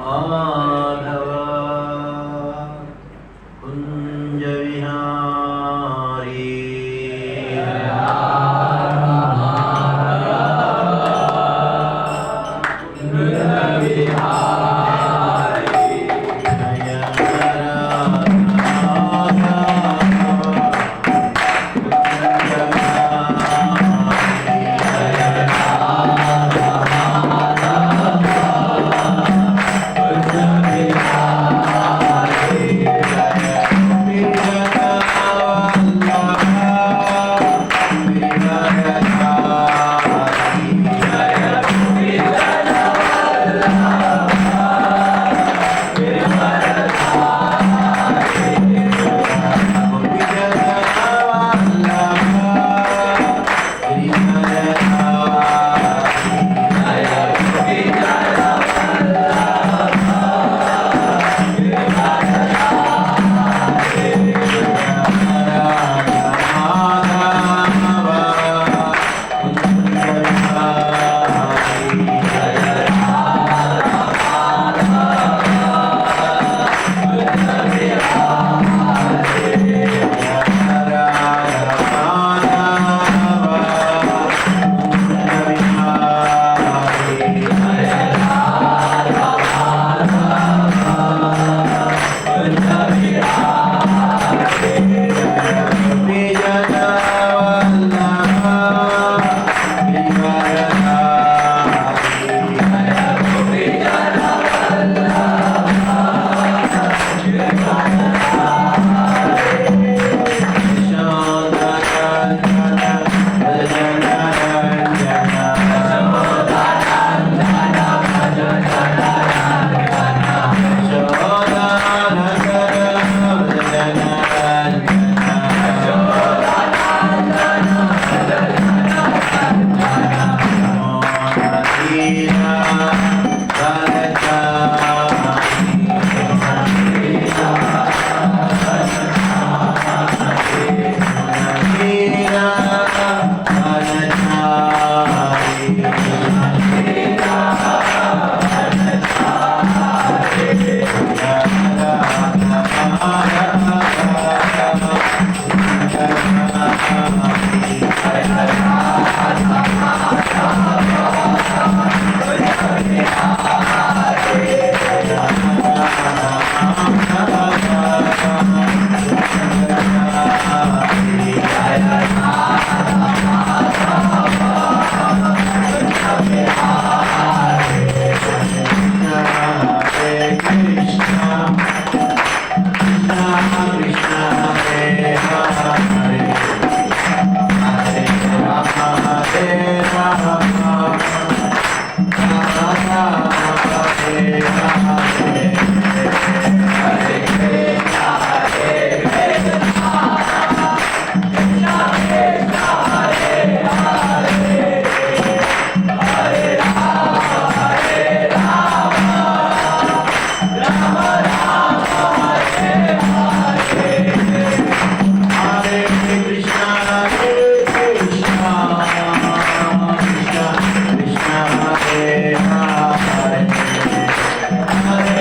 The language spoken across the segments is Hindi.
माधव कुंज विहारी Hare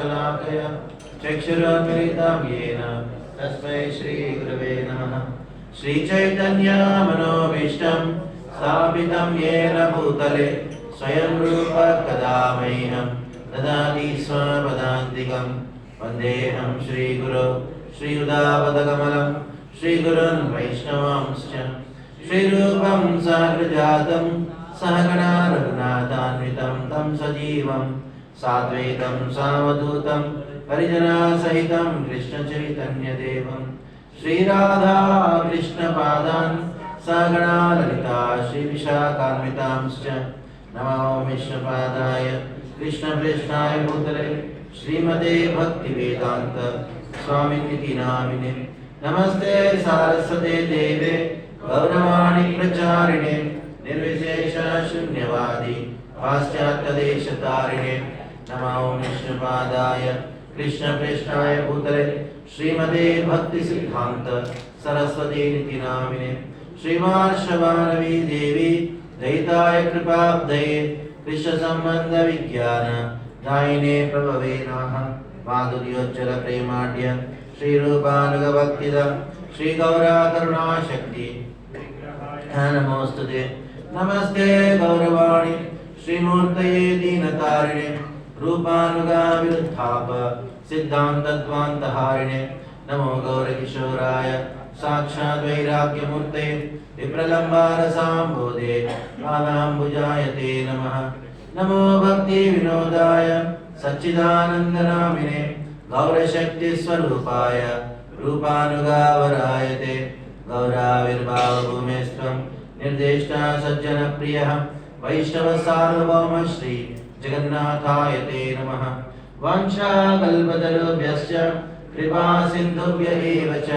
शलाकया चक्षुरुन्मिलितं येन तस्मै श्रीगुरवे नमः। श्रीचैतन्यमनोभीष्टं स्थापितं येन भूतले स्वयं रूप कदा मह्यं ददाति स्वपदान्तिकं। वन्देऽहं श्रीगुरो श्रीयुतापदकमलं श्रीगुरुन् वैष्णवांश्च श्रीरूपं साग्रजातं सहगणा रघुनाथान्वितं तं सजीवं साद्वैतं सावधूतं परिजनसहितं कृष्णचैतन्यदेवं श्रीराधा कृष्णपादान् सहगणा ललिता श्रीविशाखान्वितांश्च नमो विष्णुपादाय कृष्णप्रेष्ठाय भूतले श्रीमते भक्तिवेदान्त स्वामिनिति नामिने। नमस्ते सारस्वते देवे गौरवाणी प्रचारिणे निर्विशेष शून्यवादी पाश्चात्यदेशतारिणे। नमो विष्णुपादाय कृष्णप्रेष्ठाय भूतले श्रीमते भक्तिसिद्धान्त सरस्वती निति नामिने। श्रीमार्षवानवी देवी दयिताय कृपाब्धये कृष्ण संबंध विज्ञान दायिने प्रभवे नमः। माधुर्योज्ज्वल प्रेमाढ्य श्रीरूपानुगभक्तिद श्री गौरा करुणाशक्ति नमोस्तुते। नमस्ते गौरवाणी श्रीमूर्तये दीनतारिणे रूपानुगा विरुद्धाप सिद्धान्तध्वान्तहारिणे। नमो गौरकिशोराय साक्षात् वैराग्यमूर्ते विप्रलम्बारसाम्बोधे पादाम्बुजाय ते नमः। नमो भक्ति विनोदाय सच्चिदानन्दनामिने गौरशक्तिस्वरूपाय रूपानुगावराय ते। गौराविर्भावभूमेस्त्वं निर्देष्टा सज्जनप्रियः वैष्णवसार्वभौम श्री जगन्नाथाय ते नमः। वाञ्छाकल्पतरुभ्यश्च कृपा सिन्धुभ्य एव च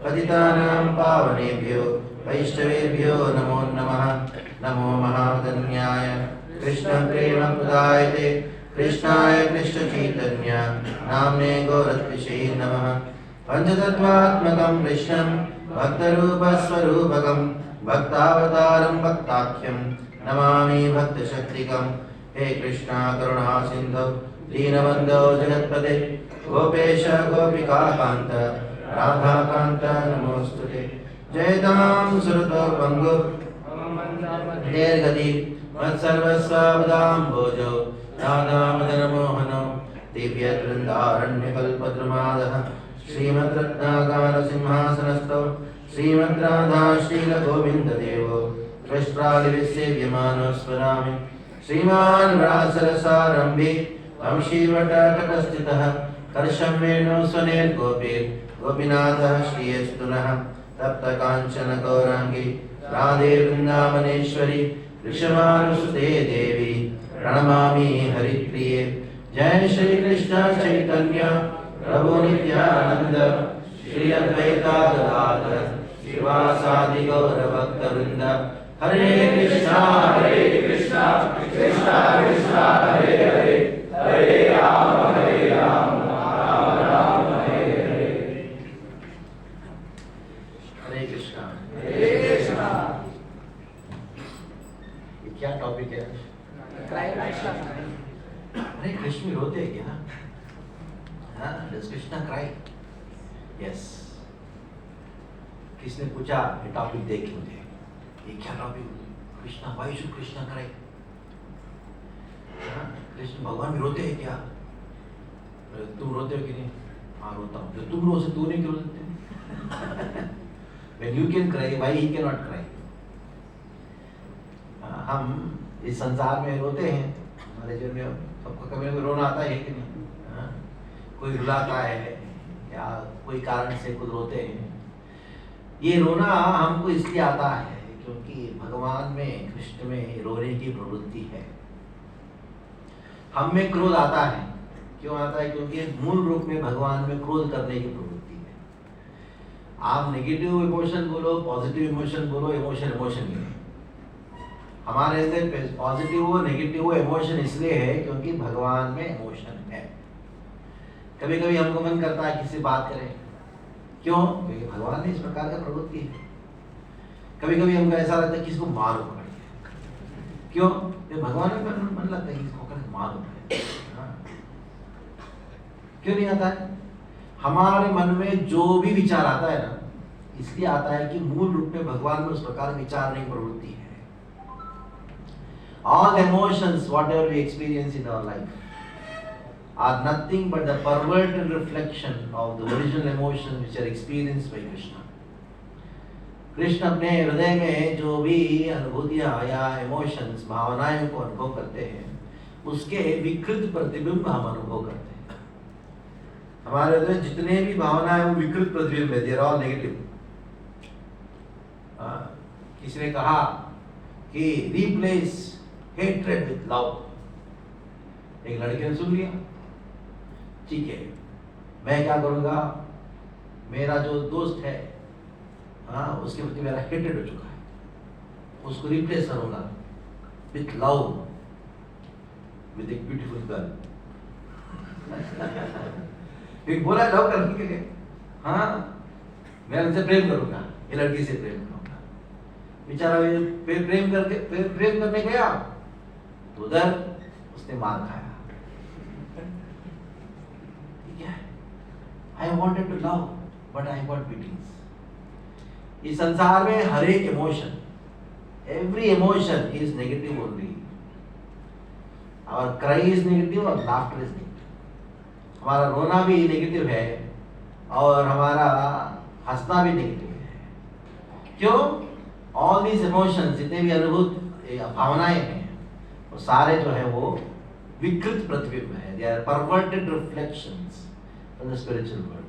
पतितानां पावनेभ्यो वैष्णवेभ्यो नमो नमः। नमो महावदन्याय कृष्णप्रेमप्रदायते कृष्णाय कृष्णचैतन्य नाम्ने गौरत्विषे नमः। पञ्चतत्त्वात्मकं कृष्णं भक्तरूपस्वरूपकं भक्तावतारं भक्ताख्यं नमामि भक्तशक्तिकं। हे कृष्णा करुणा सिन्धो दीनबन्धो जगत्पते गोपेश गोपिकान्त राधाकान्त नमोस्तुते। जयतां सुरतो भङ्गो निर्गति मत्सर्वस्वावदाम्भोजो राधामदनमोहनो दिव्यवृन्दारण्यकल्पद्रुमादः श्रीमद्रत्नागारसिंहासनस्थो श्रीमद्राधाशीलगोविन्ददेवो त्वष्ट्रालिविसेव्यमानो स्मरामि। श्रीमान् व्यासरसारम्भे वंशीवटतटस्थितः कर्षं वेणुस्वनेर्गोपीर् गोपीनाथः श्रीयस्तुनः। तप्तकाञ्चन गौराङ्गी राधे वृन्दावनेश्वरी वृषभानुसुते देवी प्रणमामि हरिप्रिये। जय श्री कृष्ण चैतन्य प्रभु नित्यानंद श्री अद्वैता गदाधर श्रीवासादि गौर भक्तवृंद। हरे कृष्णा कृष्णा कृष्णा हरे हरे हरे राम राम राम हरे हरे। हरे कृष्णा। क्या टॉपिक है? अरे कृष्ण रोते हैं क्या? Does Krishna cry? Yes. किसने पूछा ये टॉपिक देख के मुझे, ये क्या topic? Krishna, why should Krishna cry? Krishna भगवान भी रोते हैं क्या? तुम रोते हो कि नहीं? हाँ रोता हूँ। तो तुम रो से तू नहीं क्यों रोते? When you can cry, why he cannot cry? हम इस संसार में रोते हैं, हमारे जीवन में सबको कभी कभी रोना आता है कि नहीं? कोई रुलाता है या कोई कारण से खुद रोते हैं। ये रोना हमको इसलिए आता है क्योंकि भगवान में, कृष्ण में रोने की प्रवृत्ति है। हम में क्रोध आता है, क्यों आता है? क्योंकि मूल रूप में भगवान में क्रोध करने की प्रवृत्ति है। आप नेगेटिव इमोशन बोलो, पॉजिटिव इमोशन बोलो, इमोशन ही है। हमारे अंदर पॉजिटिव हो नेगेटिव हो इमोशन इसलिए है क्योंकि भगवान में इमोशन है। कभी कभी हमको मन करता है किसी बात करें, क्यों? क्योंकि भगवान ने इस प्रकार का प्रवृत्ति है। कभी कभी हमको ऐसा लगता है कि इसको मारो पकड़ के, क्यों? ये भगवान में मन लगता है कि इसको पकड़ के मारो पकड़। क्यों नहीं आता है? हमारे मन में जो भी विचार आता है ना, इसलिए आता है कि मूल रूप में भगवान में उस प्रकार विचार नहीं, प्रवृत्ति है। All emotions, whatever we experience in our life, are nothing but the perverted reflection of the original emotions which are experienced by Krishna. Krishna अपने हृदय में जो भी अनुभूतियां या इमोशंस, भावनाएं को अनुभव करते हैं, उसके विकृत प्रतिबिंब हम अनुभव करते हैं। हमारे हृदय जितने भी भावनाएं वो विकृत प्रतिबिंब है, दे आर ऑल नेगेटिव। किसी ने कहा कि रिप्लेस हेट्रेड विथ लव। एक लड़के ने सुन लिया, ठीक है मैं क्या करूंगा, मेरा जो दोस्त है उसके प्रति मेरा हेट्रेड हो चुका है, उसको रिप्लेस करूंगा विथ लव, विथ एक ब्यूटीफुल गर्ल। एक बोला लव करने के लिए, मैं उनसे प्रेम करूंगा, ये लड़की से प्रेम करूंगा। बेचारा प्रेम करने गया तो उधर उसने मार खाया। ठीक है, I wanted to love but I got beatings. इस संसार में हर एक emotion, every emotion is negative only. Our cry is negative और लाफ्टर इज नेगेटिव। हमारा रोना भी नेगेटिव है और हमारा हंसना भी नेगेटिव है। क्यों? ऑल दीज इमोशंस, जितने भी अनुभूत भावनाएं हैं, वो सारे जो है वो विकृत प्रतिबिंब है, they are perverted reflections from the spiritual world.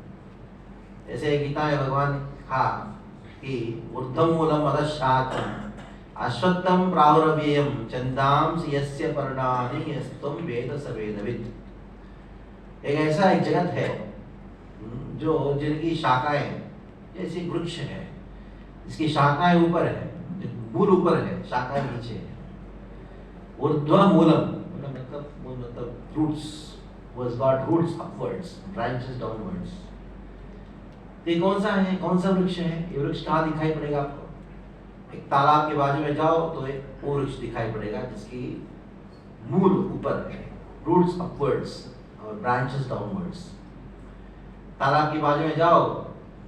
जैसे गीता में भगवान ने कहा कि ऊर्ध्वं मूलम अधश्चात्तम अश्वत्थम प्राहुरव्ययम छन्दांसि यस्य पर्णानि यस्त्वं वेद स वेदवित्। एक ऐसा एक जगत है जो जिनकी शाखाएं जैसे वृक्ष है, इसकी शाखाएं ऊपर है, मूल ऊपर है, शाखाएं नीचे है। ऊर्ध्व मूलम मतलब roots, was got roots upwards, branches downwards। ये कौन सा है, कौन सा वृक्ष है? ये वृक्ष कहाँ दिखाई पड़ेगा आपको? एक तालाब के बाजू में जाओ तो एक वो वृक्ष दिखाई पड़ेगा जिसकी मूल ऊपर है, रूट्स अपवर्ड्स और ब्रांचेस डाउनवर्ड्स। तालाब के बाजू में जाओ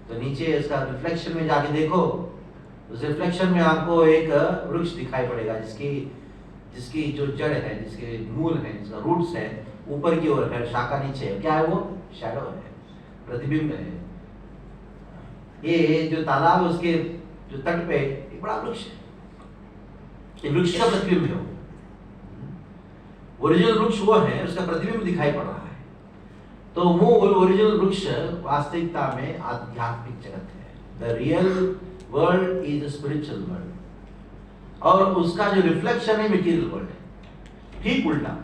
तो नीचे इसका रिफ्लेक्शन में जाके देखो, उस रिफ्लेक्शन में आपको एक वृक्ष दिखाई पड़ेगा जिसकी जो जड़ है, जिसके मूल है, जिसका रूट्स है ऊपर की ओर है, शाखा नीचे है। क्या है वो? शैडो है, प्रतिबिंब है। ये जो तालाब है उसके जो तट पे एक बड़ा वृक्ष है, ये वृक्ष का प्रतिबिंब है। ओरिजिनल वृक्ष वो है, उसका प्रतिबिंब दिखाई पड़ रहा है। तो मूल ओरिजिनल वृक्ष वास्तविकता में आध्यात्मिक जगत है। The real world is the spiritual world, और उसका जो रिफ्लेक्शन है मटेरियल वर्ल्ड है। ठीक उल्टा,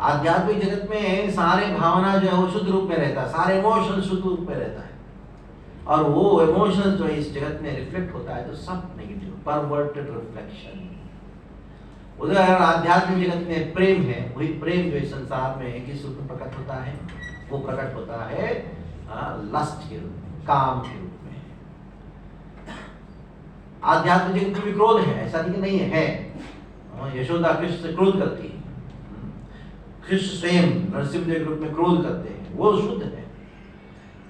आध्यात्मिक जगत में सारे भावना जो है वो शुद्ध रूप में रहता है, सारे इमोशन शुद्ध रूप में रहता है, और वो इमोशन जो इस जगत में रिफ्लेक्ट होता है तो सब नेगेटिव, परवर्टेड रिफ्लेक्शन। उधर आध्यात्मिक जगत में प्रेम है, वही प्रेम जो इस संसार में किस रूप में प्रकट होता है? वो प्रकट होता है लस्ट के रूप में, काम के रूप में। आध्यात्मिक जगत में भी क्रोध है, ऐसा नहीं है। यशोदा कृष्ण से क्रोध करती है, कृष्ण स्वयं नरसिंहदेव के रूप में क्रोध करते हैं, वो शुद्ध है।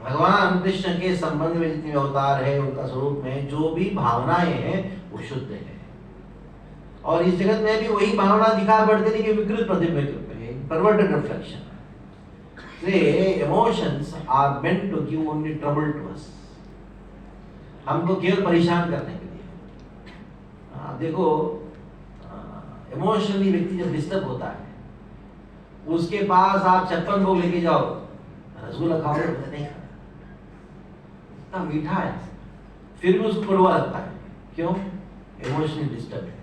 भगवान कृष्ण के संबंध में जितने अवतार है, उनका स्वरूप में जो भी भावनाएं हैं वो शुद्ध है। और इस जगत में भी वही भावना दिखा पड़ती है कि विकृत प्रतिबिंब, perverted reflection. Emotions are meant to give only trouble to us, हमको केवल परेशान करने के लिए। देखो, इमोशनली व्यक्ति जब डिस्टर्ब होता है, उसके पास आप 56 भोग लेके जाओ, रसगुल्ला खाओगे तो नहीं खाना, इतना मीठा है, फिर भी उसको कड़वा लगता है। क्यों? इमोशनली डिस्टर्ब है।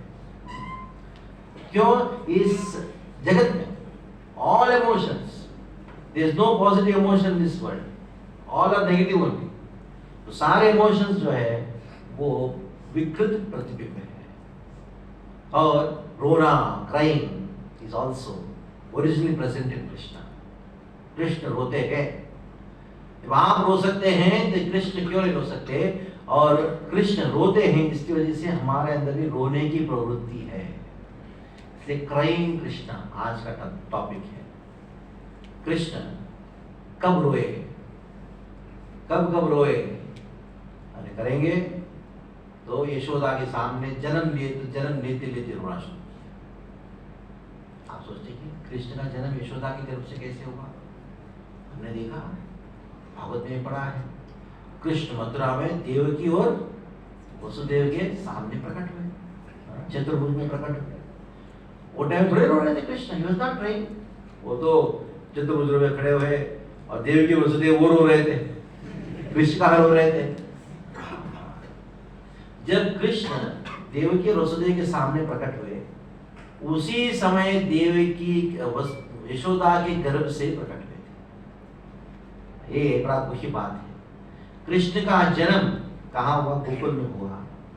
क्यों? इस जगत में all emotions, there is no positive emotion in this world, all are negative only. तो सारे इमोशंस जो है वो विकृत प्रतिबिंब है। और रोना, crying is also originally present in Krishna. Krishna रोते हैं। जब आप रो सकते हैं तो कृष्ण क्यों नहीं रो सकते? और कृष्ण रोते हैं, इसकी वजह से हमारे अंदर भी रोने की प्रवृत्ति है। इसलिए क्राइंग कृष्ण आज का टॉपिक है। कृष्ण कब रोए, कब कब रोए, अरे करेंगे तो यशोदा के सामने जन्म लेते लेते रोना शुरू। आप सोचते कि कृष्ण का जन्म यशोदा के गर्भ से कैसे हुआ? हमने देखा, भागवत में पढ़ा है, कृष्ण मथुरा में देवकी और वसुदेव के सामने प्रकट हुए, चतुर्भुज में प्रकट हुए। वो टाइम थोड़े रो रहे थे Krishna, he was not crying. वो तो चतुर्भुज में खड़े हुए और देवकी वसुदेव वो रो रहे थे, कृष्ण कहाँ रो रहे थे? जब कृष्ण देवकी और वसुदेव के सामने प्रकट हुए, उसी समय देवकी यशोदा के गर्भ से प्रकट हुए थे। ये बड़ा दुखी बात है। कृष्ण का जन्म कहाँ हुआ? गोकुल में हुआ,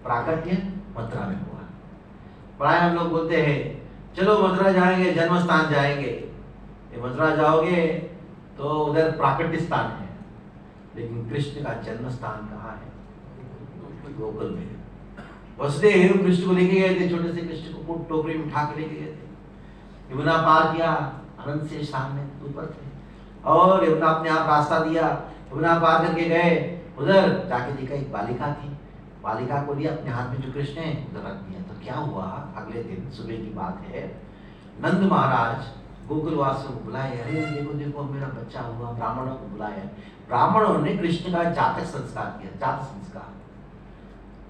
प्राकट्य मथुरा में हुआ। प्राय हम लोग बोलते हैं चलो मथुरा जाएंगे, जन्म स्थान जाएंगे। ये मथुरा जाओगे तो उधर प्राकट्य स्थान है, लेकिन कृष्ण का जन्म स्थान कहाँ है? गोकुल में। वसुदेव कृष्ण को लेके गए थे, छोटे से कृष्ण को टोकरी में उठा के लेके गए थे। यमुना पार किया, अनंत से सामने ऊपर थे, और यमुना अपने आप रास्ता दिया। यमुना पार करके गए, उधर जाके देखा एक बालिका थी। बालिका को लिया अपने हाथ में, जो कृष्ण है उधर रख दिया। तो क्या हुआ, अगले दिन सुबह की बात है, नंद महाराज गोकुलवासियों को बुलाए, अरे देखो देखो मेरा बच्चा हुआ। ब्राह्मणों को बुलाया, ब्राह्मणों ने कृष्ण का जातक संस्कार किया। जात संस्कार,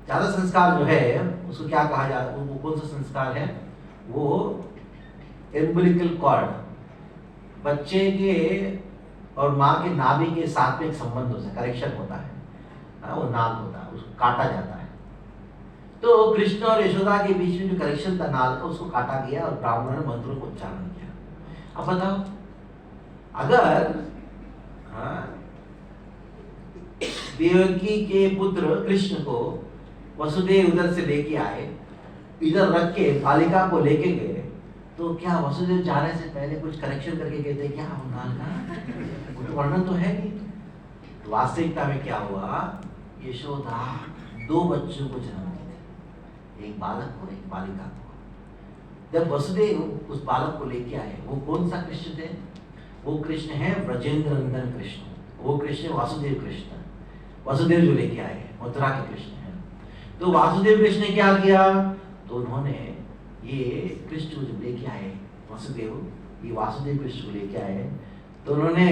जातक संस्कार जो है उसको क्या कहा जाता है? वो कौन सा संस्कार है? वो एम्बिलिकल कॉर्ड, बच्चे के और माँ के नाभि के साथ में एक संबंध होता है, करेक्शन होता है, वो नाल होता है, उसको काटा जाता है। तो कृष्ण और यशोदा के बीच में जो करेक्शन था नाल का, उसको काटा गया और ब्राह्मणों ने मंत्रों को उच्चारण किया। अब बताओ, अगर देवकी के पुत्र कृष्ण को वसुदेव उधर से लेके आए, इधर रख के बालिका को लेके गए, तो क्या वसुदेव जाने से पहले कुछ करेक्शन करके गए थे क्या? नाल का वर्णन तो है नहीं। वास्तविकता में क्या हुआ? यशोदा 2 बच्चों को जन्म दिए थे, एक बालक को, एक बालिका को। जब वसुदेव उस बालक को लेके आए, वो कौन सा कृष्ण थे? वो कृष्ण है ब्रजेंद्र नंदन कृष्ण, वो कृष्ण वासुदेव कृष्ण। वसुदेव जो लेके आए मथुरा के कृष्ण है। तो वासुदेव कृष्ण ने क्या किया? तो उन्होंने ये कृष्ण को जब लेके आए वसुदेव, ये वासुदेव कृष्ण को लेके आए, तो उन्होंने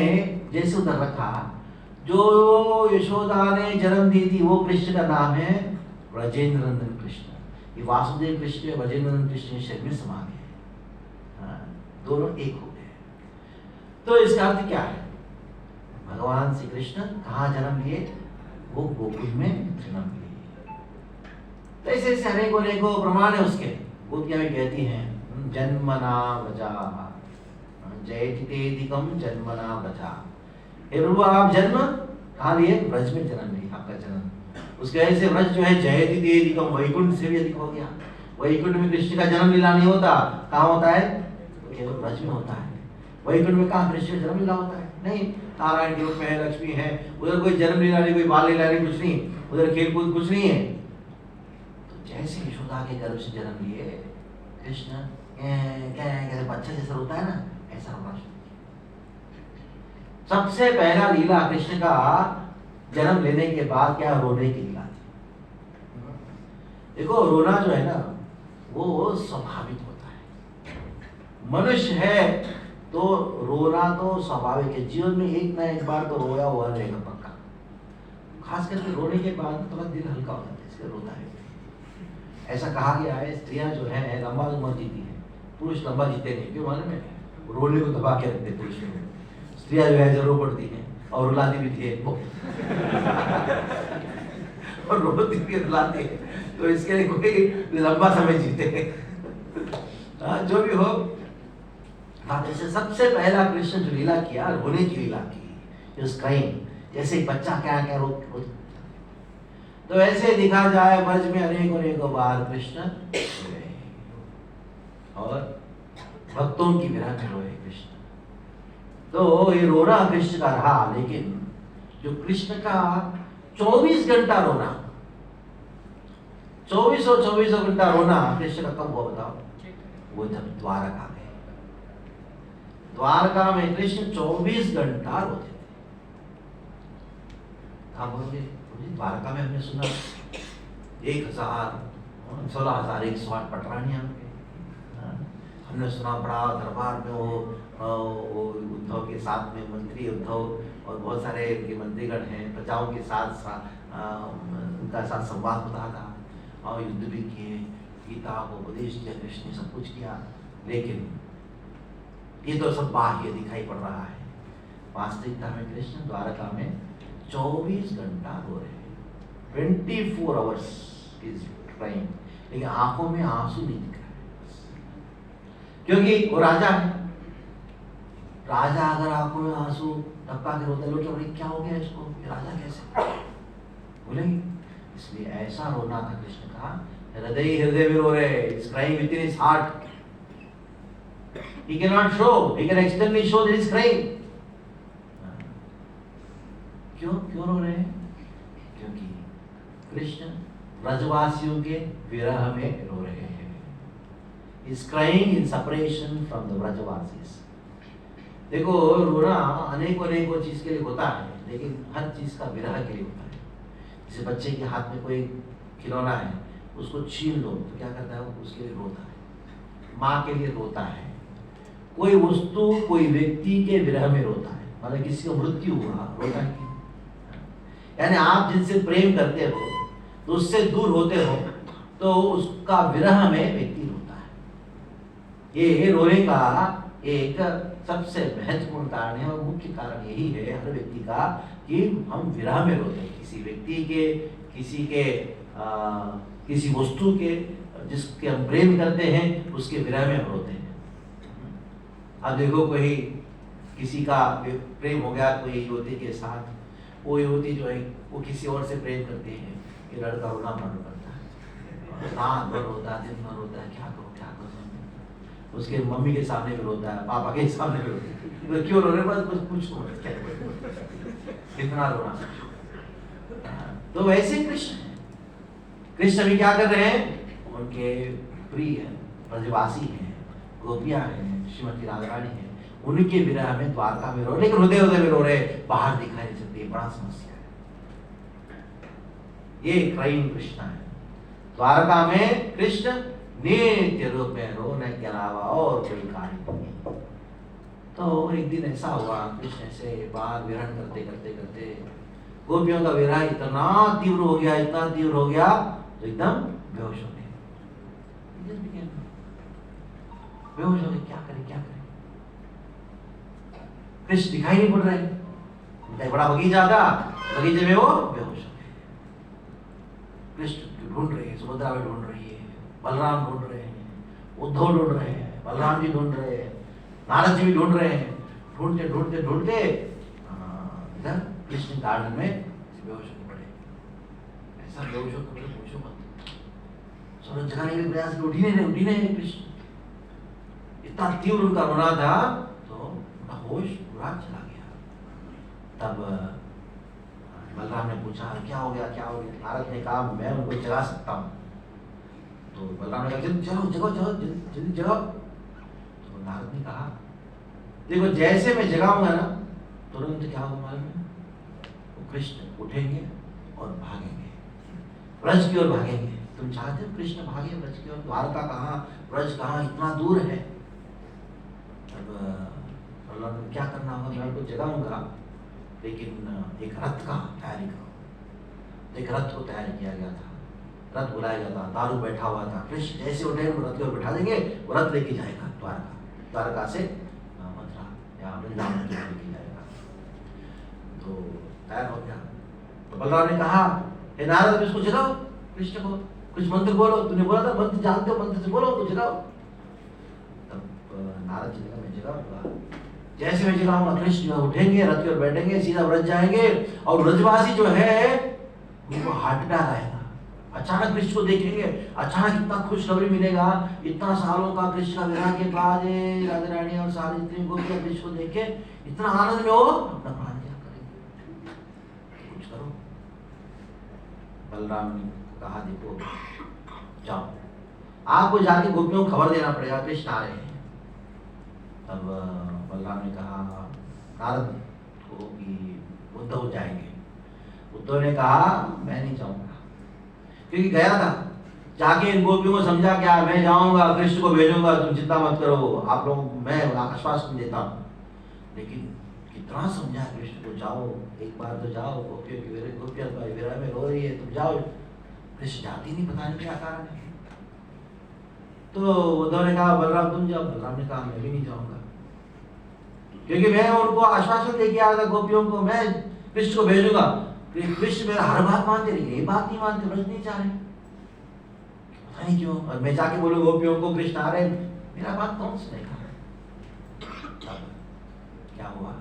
जैसे उधर रखा, जो यशोदा ने जन्म दी थी वो कृष्ण का नाम है ब्रजेंद्र नंदन कृष्ण। ये वासुदेव कृष्ण ब्रजेंद्र नंदन कृष्ण शरीर में समा गए, दोनों एक हो गए। तो इसका अर्थ क्या है? भगवान श्री कृष्ण कहाँ जन्म लिए? वो गोकुल में जन्म लिए। तो ऐसे ऐसे अनेकों प्रमाण है उसके। गोपियां भी कहती हैं जन्मना व्रजा जयतितेदिकम जन्मना व्रजा। हे प्रभु, आप जन्म कहाँ लिए? ब्रज में जन्म लिए, आपका जन्म। उसके वजह से व्रज जो है जयतितेदिकम, वैकुंठ से भी अधिक हो गया। वैकुंठ में कृष्ण का जन्म लीला नहीं होता, कहाँ होता है? केवल ब्रज में होता है। वैकुंठ में कहाँ कृष्ण का जन्म लीला होता है? नहीं। नारायण के रूप में है, लक्ष्मी है, उधर कोई जन्म लीला नहीं, कोई बाल लीला नहीं, कुछ नहीं, उधर खेल कूद कुछ नहीं है। तो जैसे यशोदा के गर्भ से जन्म लिए कृष्ण, क्या बच्चा जैसा होता है ना, ऐसा होना शुरू किया। सबसे पहला लीला कृष्ण का जन्म लेने के बाद क्या? रोने की लीला थी। देखो, रोना जो है ना वो स्वाभाविक होता है। मनुष्य है तो रोना तो स्वाभाविक है। जीवन में एक ना एक बार तो रोया हुआ रहेगा पक्का। खास करके रोने के बाद थोड़ा दिल हल्का हो जाता है, इसलिए रोता है। ऐसा कहा गया है, स्त्रियां जो है लंबा उम्र जीती है, पुरुष लंबा जीते नहीं। क्यों मालूम है? रोने को दबा के रखते पुरुष लोग। स्त्रियां जो है जरूर पड़ती हैं और रुलाती भी थी और रोती भी रुलाती है, तो इसके लिए कोई लंबा समय जीते। जो भी हो, जैसे सबसे पहला कृष्ण जो लीला किया, रोने की लीला की, जैसे बच्चा क्या क्या रो। तो ऐसे दिखा जाए ब्रज में अनेकों बार कृष्ण और भक्तों की विरह में रोए कृष्ण। तो ये रोना कृष्ण का रहा, लेकिन जो कृष्ण का 24 घंटा रोना, 24 घंटा रोना कृष्ण का कब हुआ बताओ? वो जब द्वारका गए। द्वारका में कृष्ण 24 घंटा रोते थे। कहाँ बोलोगे? द्वारका में हमने सुना 16,108 पटरानियां होंगे। हमने सुना बड़ा दरबार में वो उद्धव के साथ में मंत्री उद्धव और बहुत सारे उनके मंत्रीगण हैं, प्रजाओं के साथ उनका साथ संवाद होता था और युद्ध भी किए, गीता को उपदेश दिया कृष्ण ने, सब कुछ किया। लेकिन ये तो सब बाह्य दिखाई पड़ रहा है। वास्तविकता में कृष्ण द्वारका में 24 घंटा रो रहे हैं, 24 आवर्स इज क्राइंग, लेकिन आंखों में आंसू नहीं दिख रहा है, क्योंकि वो राजा है। राजा अगर आंखों में आंसू टपका के रोते, लोग बोले क्या हो गया इसको, ये राजा कैसे बोलेंगे? इसलिए ऐसा रोना था। कृष्ण का हृदय में रो रहे, is crying with in his heart, he cannot show, he can externally show that he is crying. क्यों रो रहे हैं? क्योंकि कृष्ण ब्रजवासियों के विरह में रो रहे हैं। He is crying in separation from the ब्रजवासीज। देखो, रोना अनेकों चीज के लिए होता है, लेकिन हर चीज का विरह के लिए होता है। जैसे बच्चे के हाथ में कोई खिलौना है, उसको छीन लो तो क्या करता है वो? उसके लिए रोता है, माँ के लिए रोता है। कोई वस्तु, कोई व्यक्ति के विरह में रोता है, मतलब किसी का मृत्यु हुआ, रोता है। यानी आप जिनसे प्रेम करते हो तो उससे दूर होते हो तो उसका विरह में व्यक्ति रोता है। ये रोने का एक सबसे महत्वपूर्ण कारण है और मुख्य कारण यही है हर व्यक्ति का कि हम विरह में रोते हैं, किसी व्यक्ति के, किसी वस्तु के जिसके हम प्रेम करते हैं उसके विरह में हम रोते हैं। अब देखो, कोई किसी का प्रेम हो गया कोई युवती के साथ, वो युवती जो है वो किसी और से प्रेम करती है, ये लड़का रोना बंद करता है, रात भर रोता है, दिन भर रोता है, क्या करो। उसके मम्मी के सामने भी रोता है, पापा के सामने भी रोता है, तो क्यों रो रहे? बस पूछो कितना रोना। तो वैसे कृष्ण भी क्या कर रहे हैं? उनके प्रिय ब्रजवासी हैं, गोपियां हैं, श्रीमती राधा रानी है, उनके विरह में द्वारका में रो, लेकिन हृदय में रो रहे, बाहर दिखाई नहीं सकती, बड़ा समस्या है। ये क्राइम कृष्ण है। द्वारका में कृष्ण नित्य रूप में रोने के अलावा और कोई कार्य नहीं। तो एक दिन ऐसा हुआ, कृष्ण से बाहर विहरण करते करते गोपियों का विरह इतना तीव्र हो गया तो एकदम बेहोश हो गए। बेहोश हो गए, क्या करें? कृष्ण दिखाई नहीं पड़ रहे। बड़ा बगीचा था, बगीचे में वो बेहोश हो गए। कृष्ण ढूंढ रहे हैं, सुभद्रा भी ढूंढ रही है, बलराम ढूंढ रहे हैं, उद्धव ढूंढ रहे हैं, बलराम जी ढूंढ रहे हैं, नारद जी भी ढूंढ रहे हैं। ढूंढते इधर कृष्ण गार्डन में बेहोश होकर पड़े। ऐसा बेहोश होकर पड़े, पूछो मत। सब जगाने के प्रयास उठी नहीं रहे कृष्ण। इतना तीव्र उनका रोना था तो उनका होश पूरा चला गया। तब बलराम ने पूछा क्या हो गया? नारद ने कहा मैं उनको जगा सकता हूँ। तो बलराम ने कहा जल्दी जगाओ। तो नारद ने कहा देखो, जैसे मैं जगाऊंगा ना तुरंत क्या होगा मालूम है? वो कृष्ण उठेंगे और भागेंगे, ब्रज की ओर भागेंगे। तुम चाहते हो कृष्ण भागे ब्रज की ओर? द्वारका कहाँ, ब्रज कहाँ, इतना दूर है। तब बलराम ने क्या करना होगा? मैं उनको जगाऊंगा, लेकिन एक रथ का तैयारी करो। एक रथ को तैयार किया गया था, रथ बुलाया गया था, दारू बैठा हुआ था। कृष्ण जैसे उठे रथ को बैठा देंगे, वो रथ लेके जाएगा द्वारका से मथुरा या वृंदावन लेके जाएगा। तो तैयार हो गया। तो बलराम ने कहा हे नारद, इसको जगाओ, कृष्ण को कुछ मंत्र बोलो। तूने बोला था मंत्र जानते हो, मंत्र से बोलो तो जगाओ। तब नारद जी ने कहा मैं जगाऊंगा। जैसे मैं जगाऊंगा कृष्ण उठेंगे, रथ की ओर बैठेंगे, सीधा ब्रज जाएंगे और ब्रजवासी जो है उनको हार्ट अटैक आएगा। अचानक कृष्ण को देखेंगे, अचानक इतना खुशखबरी मिलेगा। इतना सालों का कृष्ण का विरह के बाद राधा रानी और सारी जितनी गोपियां कृष्ण को देख के इतना आनंद में हो, अपना प्राण त्याग करेंगे। कुछ करो। बलराम ने कहा देखो जाओ, आपको जाके गोपियों को खबर देना पड़ेगा कृष्ण आ रहे हैं। तब बलराम ने कहा नारद को कि उद्धव जाएंगे। उद्धव ने कहा मैं नहीं जाऊंगा, क्योंकि गया था, जाके इन गोपियों को समझा क्या, मैं जाऊंगा, कृष्ण को भेजूंगा, तुम चिंता मत करो, आप लोग, मैं आश्वासन देता हूँ। लेकिन कितना समझा कृष्ण को, जाओ एक बार तो जाओ, गोपियां विरह में रो रही है, तुम जाओ। कृष्ण जाती नहीं, पता नहीं क्या कारण है। तो उद्धव ने कहा बलराम तुम जाओ। बलराम ने कहा मैं भी नहीं जाऊंगा, क्योंकि मैं उनको आश्वासन देके आया था गोपियों को, मैं कृष्ण को भेजूंगा। कृष्ण मेरा हर बात मानते नहीं, ये बात नहीं मानते, ब्रज नहीं चाह रहे, पता नहीं क्यों। और मैं जाके बोलूं गोपियों को कृष्ण आ रहे, मेरा बात कौन सुनेगा। क्या हुआ,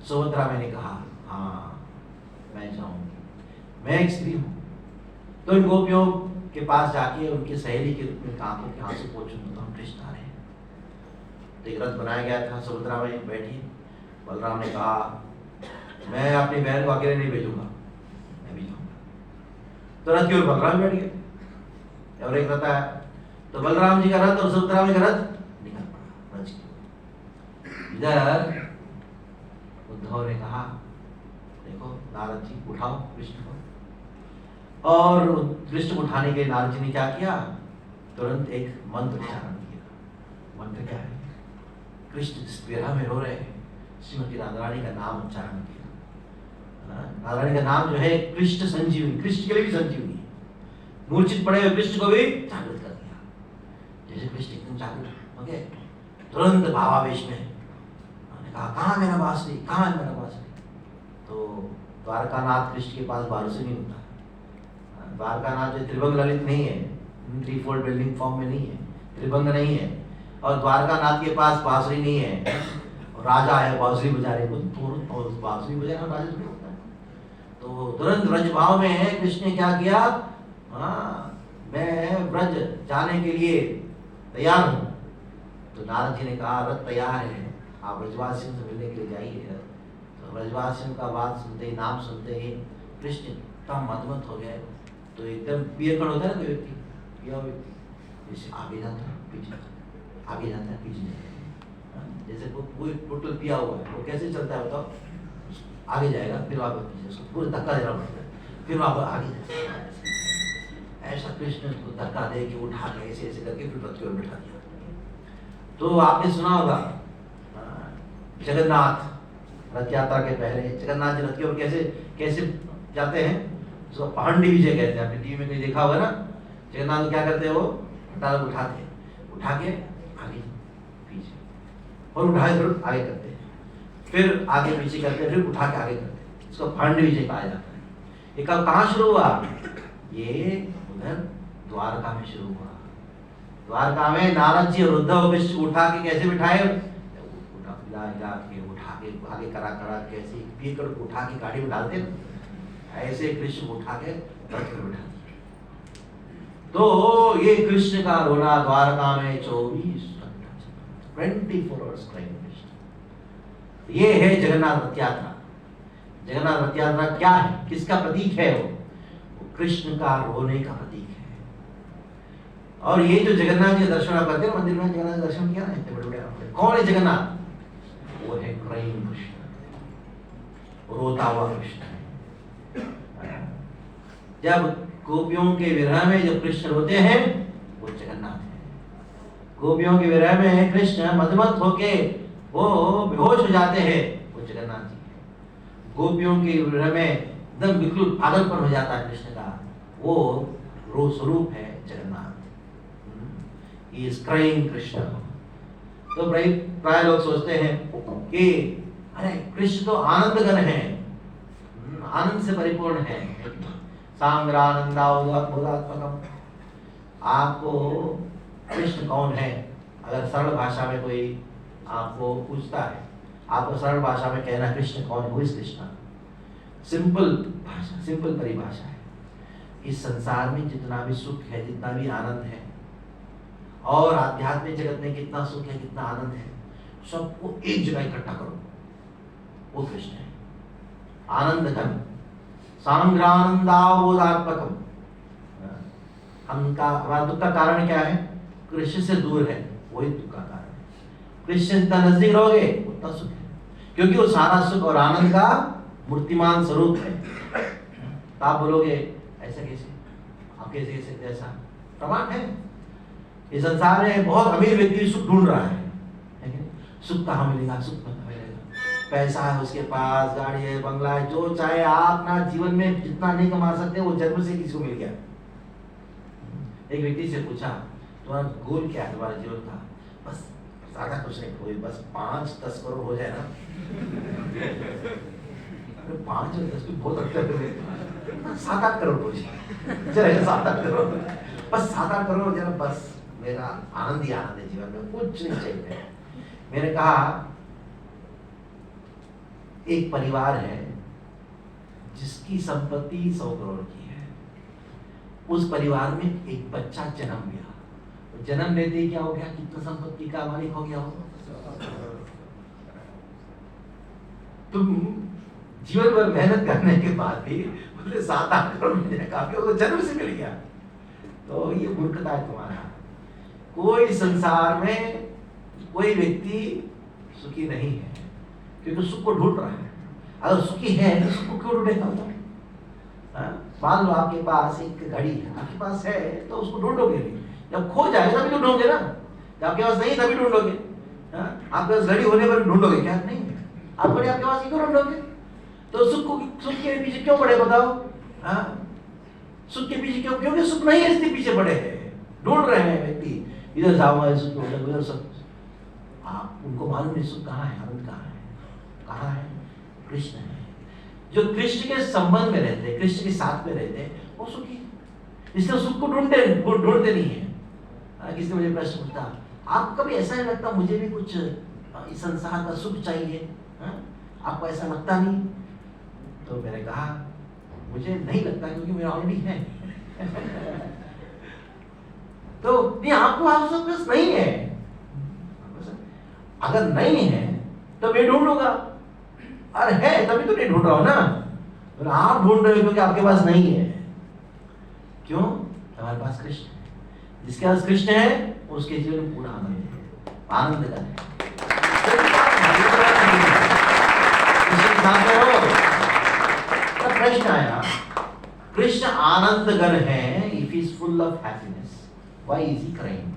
सुभद्रा मैंने कहा हाँ मैं जाऊंगी, मैं एक स्त्री हूं। तो इन गोपियों के पास जाके उनकी सहेली के रूप में आंखों के आंसू पोंछूंगा, तो हम कृष्ण आ रहे हैं। तो एक रथ बनाया गया था, सुभद्रा में बैठी। बलराम ने कहा मैं अपनी बहन को अकेले नहीं भेजूंगा, मैं भी जाऊंगा। तो रथ की ओर बलराम बैठ गए, और एक रथ आया, तो बलराम जी का रथ और सुभद्रा जी का रथ निकल पड़ा रथ की। इधर उद्धव ने कहा देखो नारद जी उठाओ कृष्ण को, और कृष्ण को उठाने के नारद जी ने क्या किया, तुरंत एक मंत्र उच्चारण किया। मंत्र क्या है, कृष्ण जिस विरह में रो रहे हैं, श्रीमती राधारानी का नाम उच्चारण किया। राधारानी का नाम जो है कृष्ण संजीवनी, कृष्ण के लिए भी संजीवनी है। मूर्छित पड़े हुए कृष्ण को भी जागृत कर दिया। जैसे कृष्ण एकदम जागृत हो गए, तुरंत भावावेश में कहा कहाँ मेरा बांसुरी, कहाँ है मेरा बांसुरी। तो द्वारकानाथ कृष्ण के पास बांसुरी नहीं होता। द्वारकानाथ जो त्रिभंग ललित नहीं है, 3-4 बिल्डिंग फॉर्म में नहीं है, त्रिभंग नहीं है, और द्वारकानाथ के पास बांसुरी नहीं है, और राजा है बांसुरी बजा रहे, तुरंत बांसुरी बजाना राजा थोड़ी होता है। तो तुरंत ब्रज भाव में है, कृष्ण ने क्या किया, मैं ब्रज जाने के लिए तैयार हूँ। तो नारद जी ने कहा रथ तैयार है, आप ब्रजवासियों से मिलने के लिए जाइए। तो ब्रजवासियों का बात सुनते ही, नाम सुनते ही कृष्ण एकदम मदमत हो गए। तो एकदम पियकड़ होता है ना कोई व्यक्ति, पिया व्यक्ति, जैसे आगे जाता है पीछे, आगे जाता है पीछे जाता है। जैसे कोई टोटल पिया हुआ है, वो कैसे चलता है बताओ, आगे जाएगा फिर वापस पीछे, उसको पूरा धक्का देना पड़ता है, फिर वापस आगे जाएगा। ऐसा कृष्ण उसको धक्का दे के उठा के ऐसे ऐसे करके फिर रथ की ओर बिठा दिया। तो आपने सुना होगा जगन्नाथ रथ यात्रा के पहले जगन्नाथ जी रथ की ओर कैसे कैसे जाते हैं, उसको पहाड़ी विजय कहते हैं। आपने टीवी में कहीं देखा होगा ना, जगन्नाथ क्या करते हैं, वो हटाल उठाते हैं, उठा के आगे पीछे, और उठाए फिर आगे करते हैं, फिर आगे पीछे करते हैं, फिर उठा के आगे करते हैं। इसको पहाड़ी विजय कहा जाता है। ये कब कहाँ शुरू हुआ, ये उधर द्वारका में शुरू हुआ। द्वारका में नारद जी और उद्धव कृष्ण को उठा के कैसे बिठाए, उठा के आगे करा कैसे पीकड़ को उठा के गाड़ी में डालते ना, ऐसे कृष्ण को उठा के रथ पर बिठा दिया। तो ये कृष्ण का रोना द्वारका में 24 आवर्स कृष्ण। ये है जगन्नाथ रथ यात्रा। जगन्नाथ रथ यात्रा क्या है, किसका प्रतीक है, वो कृष्ण का रोने का प्रतीक है। और ये जो जगन्नाथ जी दर्शन आप करते हैं मंदिर में, जगन्नाथ दर्शन किया ना इतने बड़े बड़े, कौन है जगन्नाथ, वो है क्राइंग कृष्ण, रोता हुआ कृष्ण है। जब गोपियों के विरह में जब कृष्ण रोते हैं वो जगन्नाथ है। गोपियों के विरह में कृष्ण मदमत होके वो बेहोश हो जाते हैं, वो जगन्नाथ जी है। गोपियों के विरह में एकदम बिल्कुल पागलपन हो जाता है कृष्ण का, वो रो स्वरूप है Jagannath. He is crying Krishna. तो प्राय लोग सोचते हैं कि अरे कृष्ण तो आनंद घन है, आनंद से परिपूर्ण है, सांग्रानंदात्मकम। आपको कृष्ण कौन है, अगर सरल भाषा में कोई आपको पूछता है, आपको सरल भाषा में कहना कृष्ण कौन है, वो इस कृष्ण। सिंपल भाषा, सिंपल परिभाषा है। इस संसार में जितना भी सुख है, जितना भी आनंद है, और आध्यात्मिक जगत में कितना सुख है, कितना आनंद है, सबको एक जगह इकट्ठा करो, वो कृष्ण है। आनंद घन सांग्रानंदात्मकम। हमारा दुख का कारण क्या है, कृष्ण से दूर है, वही दुख का कारण है। कृष्ण जितना नजदीक रहोगे उतना सुख है, क्योंकि वो सारा सुख और आनंद का मूर्तिमान स्वरूप है। तो आप बोलोगे ऐसा कैसे, आप कैसे कह सकते ऐसा? प्रमाण है। इस संसार में बहुत अमीर व्यक्ति सुख ढूंढ रहा है, सुख कहाँ मिलेगा, सुख कहाँ मिलेगा, पैसा है उसके पास, गाड़ी है, बंगला है, जो चाहे आप ना जीवन में जितना नहीं कमा सकते वो जन्म से किसी को मिल गया। एक व्यक्ति से पूछा तुम्हारा गोल क्या है तुम्हारे जीवन का? बस ज्यादा कुछ नहीं, कोई बस 5-10 करोड़ हो जाए ना। 5 और 10 बहुत अच्छा है, 7-8 करोड़ हो जाए, चलेगा 7-8 करोड़, बस 7-8 करोड़ हो जाए, बस मेरा आनंद ही आनंद है, जीवन में कुछ नहीं चाहिए। मैंने कहा एक परिवार है जिसकी संपत्ति 100 करोड़ की है, उस परिवार में एक बच्चा जन्म लिया, जन्म लेते ही क्या हो गया, कितना संपत्ति का मालिक हो गया हो। तुम जीवन भर मेहनत करने के बाद भी बोले 7-8 करोड़ मिल जाए, काफी हो, जन्म से मिल गया। तो ये मूर्खता है तुम्हारा। कोई संसार में कोई व्यक्ति सुखी नहीं है क्योंकि सुख को ढूंढ रहा है। अगर सुखी है तो सुख को क्यों ढूंढेगा? मान लो आपके पास एक घड़ी है, आपके पास है तो उसको ढूंढोगे नहीं, जब खो जाए तभी तो ढूंढोगे ना, जब आपके पास नहीं तभी ढूंढोगे। आपके पास घड़ी होने पर ढूंढोगे क्या? नहीं, आप घड़ी आपके पास क्यों ढूंढोगे? तो सुख के पीछे क्यों पड़े बताओ? सुख के पीछे क्यों? क्योंकि सुख नहीं है इसके पीछे पड़े हैं, ढूंढ रहे हैं व्यक्ति, इधर जाओ सुख, उधर सुख। आप उनको मालूम नहीं सुख कहाँ है, आनंद कहाँ है, कहाँ है? कृष्ण है। जो कृष्ण के संबंध में रहते, कृष्ण के साथ में रहते, वो सुखी है। इसलिए सुख को ढूंढते नहीं है। किसी ने मुझे प्रश्न पूछा, आपको कभी ऐसा नहीं लगता मुझे भी कुछ इस संसार का सुख चाहिए? आपको ऐसा लगता नहीं? तो मैंने कहा मुझे नहीं लगता क्योंकि मेरा ऑलरेडी है। तो नहीं, आपको आवश्यक नहीं है। अगर नहीं है तो मैं ढूंढूंगा, अरे है तभी तो नहीं ढूंढ रहा हूं ना। तो आप ढूंढ रहे हो क्योंकि आपके पास नहीं है। क्यों? हमारे पास कृष्ण है, जिसके पास कृष्ण है उसके जीवन में पूरा आनंद है, आनंद का है। तब प्रश्न आया, कृष्ण आनंद गण है, if is full of happiness, why is he crying?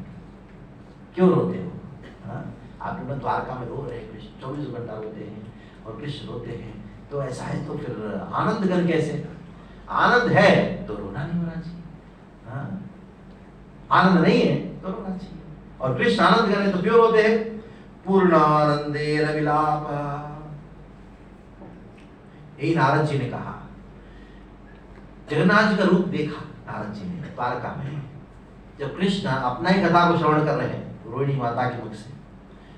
क्यों रोते हो? आप लोग द्वारका में रो रहे हैं, कृष्ण 24 घंटा रोते हैं और कृष्ण रोते हैं, तो ऐसा है तो फिर आनंद गण कैसे? आनंद है तो रोना नहीं होना चाहिए, आनंद नहीं है तो रोना चाहिए। और कृष्ण आनंद गण है तो क्यों रोते हैं? पूर्णानंदेन विलाप। यही नारद जी ने कहा। जगन्नाथ जी का रूप देखा नारद जी ने द्वारका में, जब कृष्ण अपना ही कथा को श्रवण कर रहे हैं रोहिणी माता के मुख से।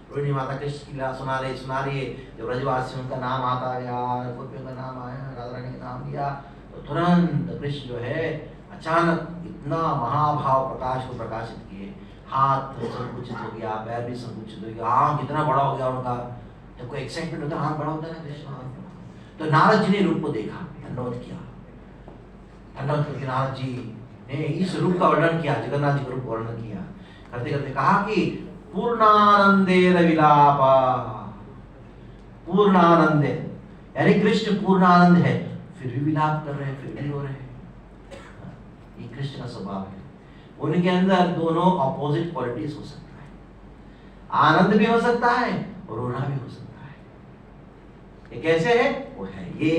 रोहिणी माता कृष्ण की लीला सुना रही है। जब ब्रजवासियों का नाम आता गया, गोपियों का नाम आया, राधा रानी का नाम लिया, तो तुरंत कृष्ण जो है अचानक इतना महाभाव प्रकाश को प्रकाशित किए। हाथ संकुचित हो गया, पैर भी संकुचित हो गया, आँख इतना बड़ा हो गया उनका। जब कोई एक्साइटमेंट होता है हाथ बड़ा होता है ना कृष्ण। तो नारद जी ने रूप को देखा, धन्यवाद किया, धन्यवाद करके नारद जी ने इस रूप का वर्णन किया, जगन्नाथ जी का रूप वर्णन किया। करते करते कहा कि पूर्णानंदेन विलापा। पूर्णानंद यानी कृष्ण पूर्णानंद है, फिर भी विलाप कर रहे हैं, फिर भी रो रहे हैं। ये कृष्ण का स्वभाव है। उनके अंदर दोनों अपोजिट क्वालिटीज हो सकता है, आनंद भी हो सकता है और रोना भी हो सकता है। ये कैसे है? वो है, ये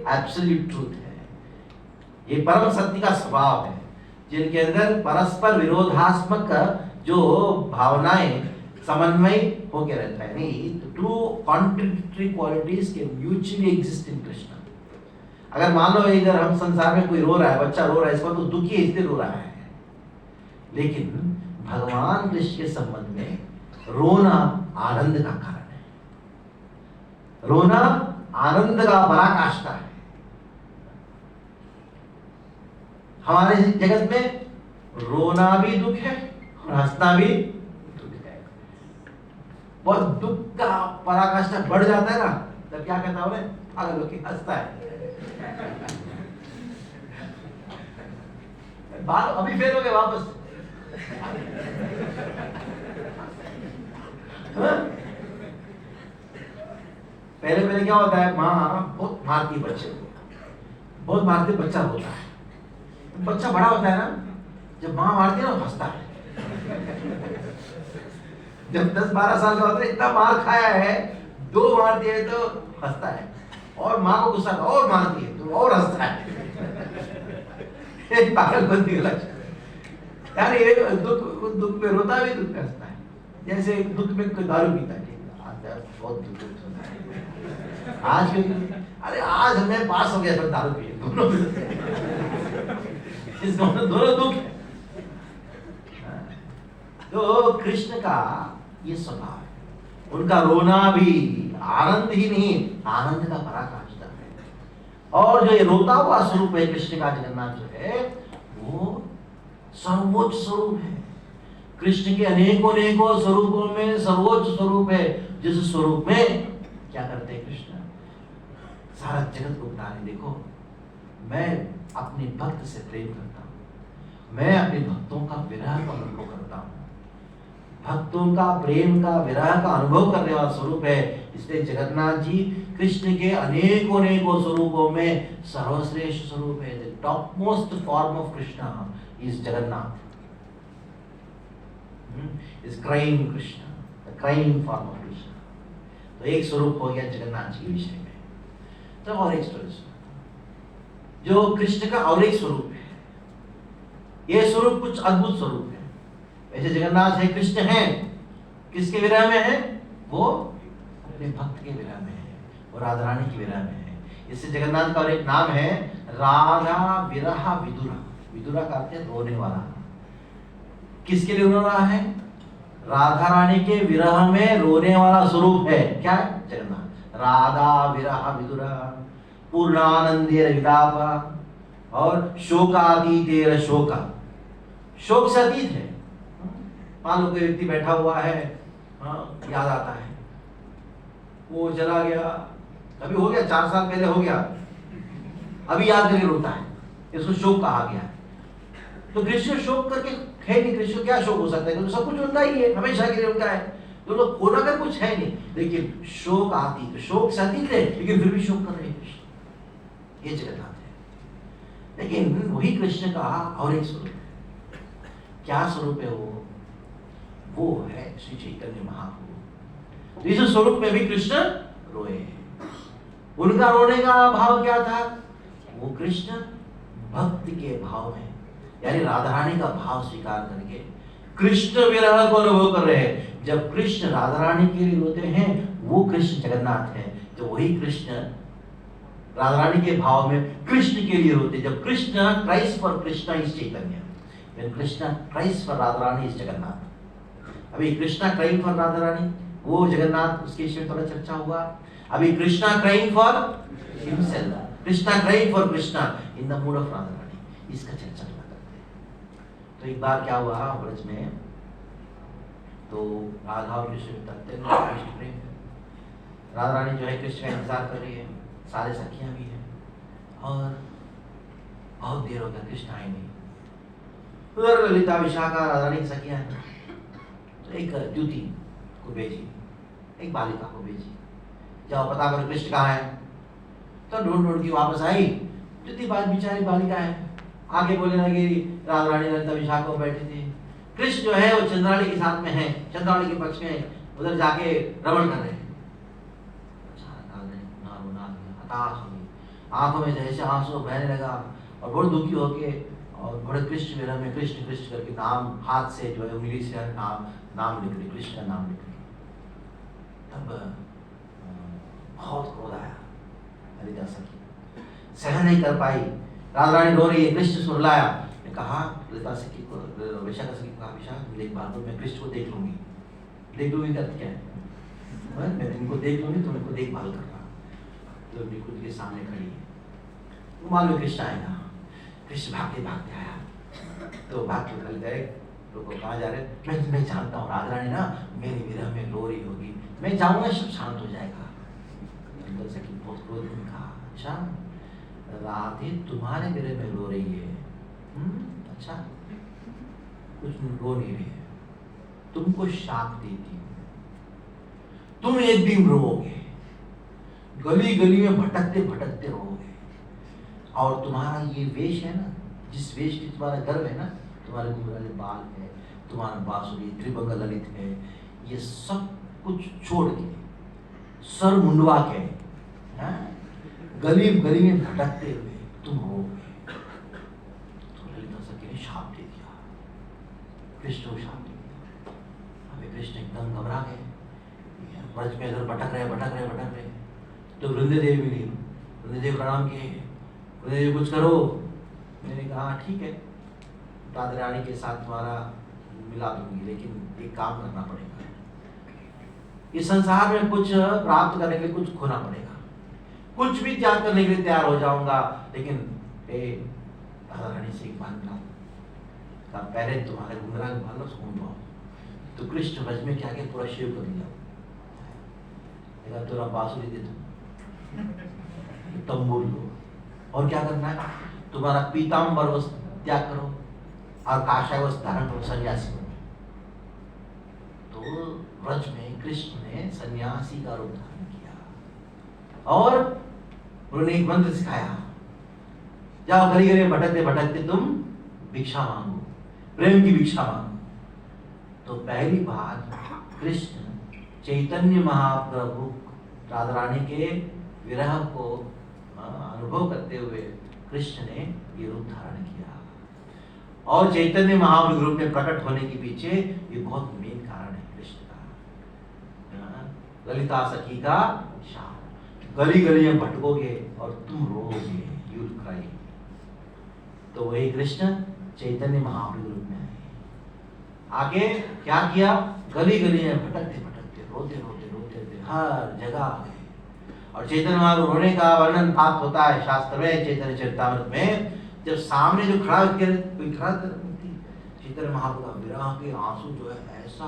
एब्सोल्यूट ट्रूथ है, ये परम सत्य का स्वभाव है, जिनके अंदर परस्पर विरोधात्मक जो भावनाएं समन्वय होकर रहता है। नहीं, टू कॉन्ट्रडिक्टरी क्वालिटीज के म्यूचुअली एग्जिस्ट इन कृष्ण। अगर मान लो इधर हम संसार में कोई रो रहा है, बच्चा रो रहा है, इसको तो दुखी है इसलिए रो रहा है, लेकिन भगवान कृष्ण के संबंध में रोना आनंद का कारण है, रोना आनंद का पराकाष्ठा है। हमारे जगत में रोना भी दुख है और हंसना भी दुख है। बहुत दुख का पराकाष्ठा बढ़ जाता है ना, तब क्या कहता है, पागल होके हंसता है। बाल अभी फेल हो गए वापस। पहले क्या होता है, माँ बहुत मारती बच्चे को, बहुत मारते बच्चा रोता है, बच्चा बड़ा होता है ना, जब माँ मारती है ना हंसता है। जब 10-12 साल का होता है, इतना मार खाया है, 2 मार दिए तो हंसता है, और माँ को गुस्सा और मारती है तो और हंसता है। पागलपंती का लक्षण, यानी ये दुख में रोता भी, दुख में हंसता है। जैसे दुख में कोई दारू पीता है, बहुत दुख होता है आज के, अरे आज हमें पास हो गया, फिर दारू पिए, दोनों दुख है। तो कृष्ण का ये स्वभाव है, उनका रोना भी आनंद ही नहीं, आनंद का पराकाष्ठा है। और जो ये रोता हुआ स्वरूप है कृष्ण का, जगन्नाथ जो है वो सर्वोच्च स्वरूप है। कृष्ण के अनेकों स्वरूपों में सर्वोच्च स्वरूप है, जिस स्वरूप में क्या करते हैं कृष्ण, सारा जगत को बता रहे, देखो मैं अपने भक्त से प्रेम करता हूँ, मैं अपने भक्तों का विरह का अनुभव करता हूँ, भक्तों का प्रेम का विरह का अनुभव करने वाला स्वरूप है। इसलिए जगन्नाथ जी कृष्ण के अनेकों स्वरूपों में सर्वश्रेष्ठ स्वरूप है। The top most form of Krishna is Jagannath, is crime Krishna, the crime form of Krishna. तो एक स्वरूप हो गया जगन्नाथ जी के विषय में। तो और एक स्वरूप जो कृष्ण का और एक स्वरूप है, यह स्वरूप कुछ अद्भुत स्वरूप है। वैसे जगन्नाथ है, कृष्ण है, किसके विरह में है, वो अपने भक्त के विरह में है, वो राधा रानी की विरह में है। इससे जगन्नाथ का और एक नाम है राधा विरह विदुरा। विदुरा का अर्थ है रोने वाला। किसके लिए रो रहा है, राधा रानी के विरह में रोने वाला स्वरूप है। क्या है, जगन्नाथ। राधा विरह विदुरा पूर्णानंदेर विलापा और शोकातीतेर शोका, शोक से अतीत है। मान लो कोई व्यक्ति बैठा हुआ है, याद आता है, वो चला गया, अभी हो गया 4 साल पहले हो गया, अभी याद करके रोता है, इसको शोक कहा गया। तो कृष्ण शोक करके है नहीं, कृष्ण क्या शोक हो सकता है, क्योंकि सब कुछ उनका ही है, हमेशा के लिए उनका है, तो लोग होना कर कुछ है नहीं। लेकिन शोक आती, तो शोक से अतीत है, लेकिन फिर भी शोक कर रहे हैं कृष्ण, ये जगन्नाथ है। लेकिन वही कृष्ण का और एक स्वरूप है। क्या स्वरूप है वो है श्री चैतन्य महाप्रभु। तो इस स्वरूप में भी कृष्ण रोए। उनका रोने का भाव क्या था, वो कृष्ण भक्ति के भाव में, यानी राधा रानी का भाव स्वीकार करके कृष्ण विरह को अनुभव कर रहे हैं। जब कृष्ण राधा रानी के लिए रोते हैं, वो कृष्ण जगन्नाथ है। तो वही कृष्ण राधा रानी के भाव में कृष्ण के लिए रोते। जब Krishna cries for Krishna is Chaitanya, Krishna cries for Radha Rani is Jagannath. अभी कृष्णा क्राइंग फॉर राधा रानी, वो जगन्नाथ, उसके विषय में थोड़ा चर्चा हुआ। अभी Krishna crying for himself, Krishna crying for Krishna in the mood of Radha Rani, इसका चर्चा करते हैं। तो एक बार क्या हुआ ब्रज में, तो राधा और कृष्ण में अत्यंत कृष्ण प्रेम, राधा रानी जो है कृष्ण का इंतजार कर रही है, सारे सखियां भी हैं, और बहुत देर हो गया कृष्ण आए नहीं। उधर ललिता विशाखा राधा रानी की सखियां हैं, तो एक द्युति को भेजी, एक बालिका को भेजी, जाओ पता करो कृष्ण कहाँ है। तो ढूंढ के वापस आई, द्युति बेचारी बालिका है, आगे बोलने लगी, राधा रानी ललिता विशाखा बैठी थी, कृष्ण जो है वो चंद्रावली के साथ में है, चंद्रावली के पक्ष में उधर जाके रमण कर रहे हैं। हताश हो गई, आंखों में जैसे आंसू बहने लगा, और बहुत दुखी होके, और बड़े कृष्ण विरह में कृष्ण कृष्ण करके नाम हाथ से जो है उंगली से नाम लिख रही, कृष्ण का नाम लिख रही। तब बहुत क्रोध आया, ललिता सखी सहन नहीं कर पाई, राधा रानी रो रही है, कृष्ण सुरलाया, ने कहा ललिता सखी को, विशाखा सखी को, विशाखा तुम देख बात, मैं कृष्ण को देख लूंगी का क्या है, मैं तुमको देख लूंगी, तुम इनको देखभाल करना। तो अपनी खुद के सामने खड़ी है, मालूम कृष्ण आएगा, कृष्ण भागते भागते आया, तो भाग के निकल गए, लोग कहाँ जा रहे, मैं जानता हूँ राधा रानी ना मेरे विरह में रो रही होगी, मैं जाऊंगा सब शांत हो जाएगा। अंदर से बहुत क्रोध में कहा, अच्छा राधे तुम्हारे विरह में रो रही है, अच्छा कुछ रो नहीं रही है, तुमको शाप देती हूँ, तुम एक दिन रोओगे, गली गली में भटकते भटकते रोओगे, और तुम्हारा ये वेश है ना, जिस वेश की तुम्हारा गर्व है ना, तुम्हारे घुंघराले बाल है, तुम्हारा बांसुरी त्रिभंग ललित है, ये सब कुछ छोड़ के सर मुंडवा के गली गली में भटकते हुए तुम हो। तो ललिता सखी ने शाप दे दिया, कृष्ण को शाप दे दिया। अभी कृष्ण एकदम घबरा गए, ब्रज में इधर भटक रहे। तो वृंदे देवी मिली, वृंदे देवी प्रणाम किए, वृंदे देवी कुछ करो। मैंने कहा ठीक है, राधा रानी के साथ तुम्हारा मिला दूंगी, लेकिन एक काम करना पड़ेगा, इस संसार में कुछ प्राप्त करने के लिए कुछ खोना पड़ेगा, कुछ भी त्याग करने के लिए तैयार हो जाऊंगा, लेकिन राधा रानी से एक बात मिला, पहले तुम्हारे घुंघरा के बाल सुन। तो कृष्ण ब्रज में क्या पूरा शेव कर लिया, तेरा बांसुरी दे दो, तंबूर लो, और क्या करना है, तुम्हारा पीताम्बर वस्त्र त्याग करो और काषाय वस्त्र धारण करो, सन्यासी बनो। तो व्रज में कृष्ण ने सन्यासी का रूप धारण किया और उन्होंने एक मंत्र सिखाया, जाओ गली गली में भटकते भटकते तुम भिक्षा मांगो, प्रेम की भिक्षा मांगो। तो पहली बार कृष्ण चैतन्य महाप्रभु राधा रानी के विरह को अनुभव करते हुए कृष्ण ने ये रूप धारण किया। और चैतन्य महाप्रभु रूप में प्रकट होने के पीछे ये बहुत मेन कारण है कृष्ण का। ललिता सखी का शाप, गली गली में भटकोगे और तुम रोगे, यू विल क्राई। तो वही कृष्ण चैतन्य महाप्रभु रूप में आगे क्या किया, गली गली में भटकते भटकते रोते हर जगह आ गए। और चैतन्य महाप्रभु रोने का वर्णन प्राप्त होता है शास्त्र में, चैतन्य चरितामृत में, जब सामने जो खड़ा कोई खड़ा चैतन्य महाप्रभु का विरह के आंसू जो है ऐसा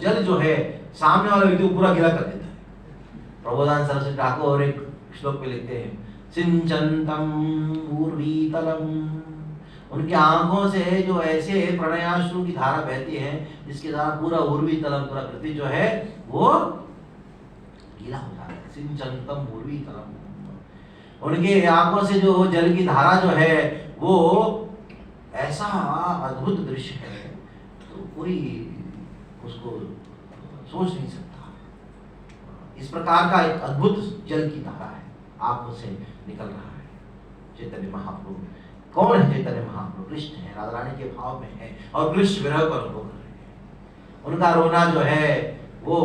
जल जो है सामने वाला व्यक्ति को पूरा गिला कर देता है। प्रबोधान सरस्वती ठाकुर एक श्लोक में लिखते हैं, सिंचंतम ऊर्वीतलम, उनकी आंखों से जो ऐसे प्रणयाश्रु की धारा बहती है जिसके द्वारा पूरा उर्वी तलम, पूरा पृथ्वी जो है वो गीला हो जाता है। सिंचंतम उर्वी तलम, उनके आंखों से जो जल की धारा जो है वो ऐसा अद्भुत दृश्य है, तो कोई उसको सोच नहीं सकता। इस प्रकार का एक अद्भुत जल की धारा है, आंखों से निकल रहा है। चैतन्य महाप्रभु कौन है? चैतन्य महाप्रभु कृष्ण है, राधा रानी के भाव में है और कृष्ण विरह को अनुभव कर रहे हैं। उनका रोना जो है वो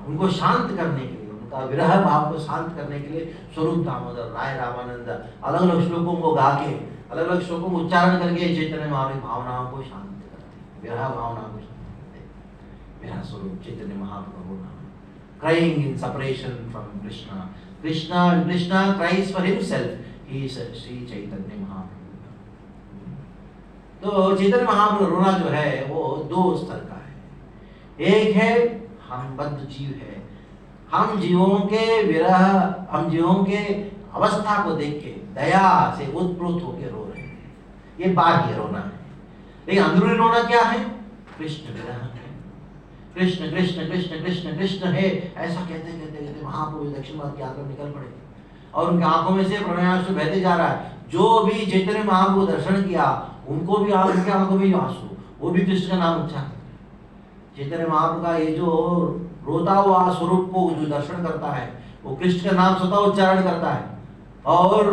उनको शांत करने के लिए, उनका विरह भाव को शांत करने के लिए स्वरूप दामोदर, राय रामानंद अलग अलग श्लोकों को गा के, अलग अलग श्लोकों को उच्चारण करके चैतन्य महाप्रभु भावनाओं को शांत करते हैं, विरह भावना को शांत करते हैं। विरह स्वरूप चैतन्य महाप्रभु नाम, crying in separation from Krishna. Krishna cries for himself. He is Sri Chaitanya Mahaprabhu. तो चैतन्य महाप्रभु रोना जो है वो दो स्तर का है। एक है हम बद्ध जीव है, हम जीवों के विरह, हम जीवों के अवस्था को देख के दया से उत्प्रोत होकर रो रहे हैं, ये बाह्य रोना है। लेकिन अंदरूनी रोना क्या है? कृष्ण विरह है। कृष्ण कृष्ण कृष्ण कृष्ण कृष्ण है ऐसा कहते कहते कहते महाप्रभु दक्षिण भारत की यात्रा निकल पड़े और उनकी आंखों में से प्रणयाश्रु बहते जा रहा है। जो भी चैतन्य महाप्रभु दर्शन किया उनको भी उनके आंखों में आंसू, वो भी कृष्ण का नाम उच्चारण। चैतन्य महाप्रभु का ये जो रोता हुआ स्वरूप को जो दर्शन करता है वो कृष्ण का नाम स्वतः उच्चारण करता है और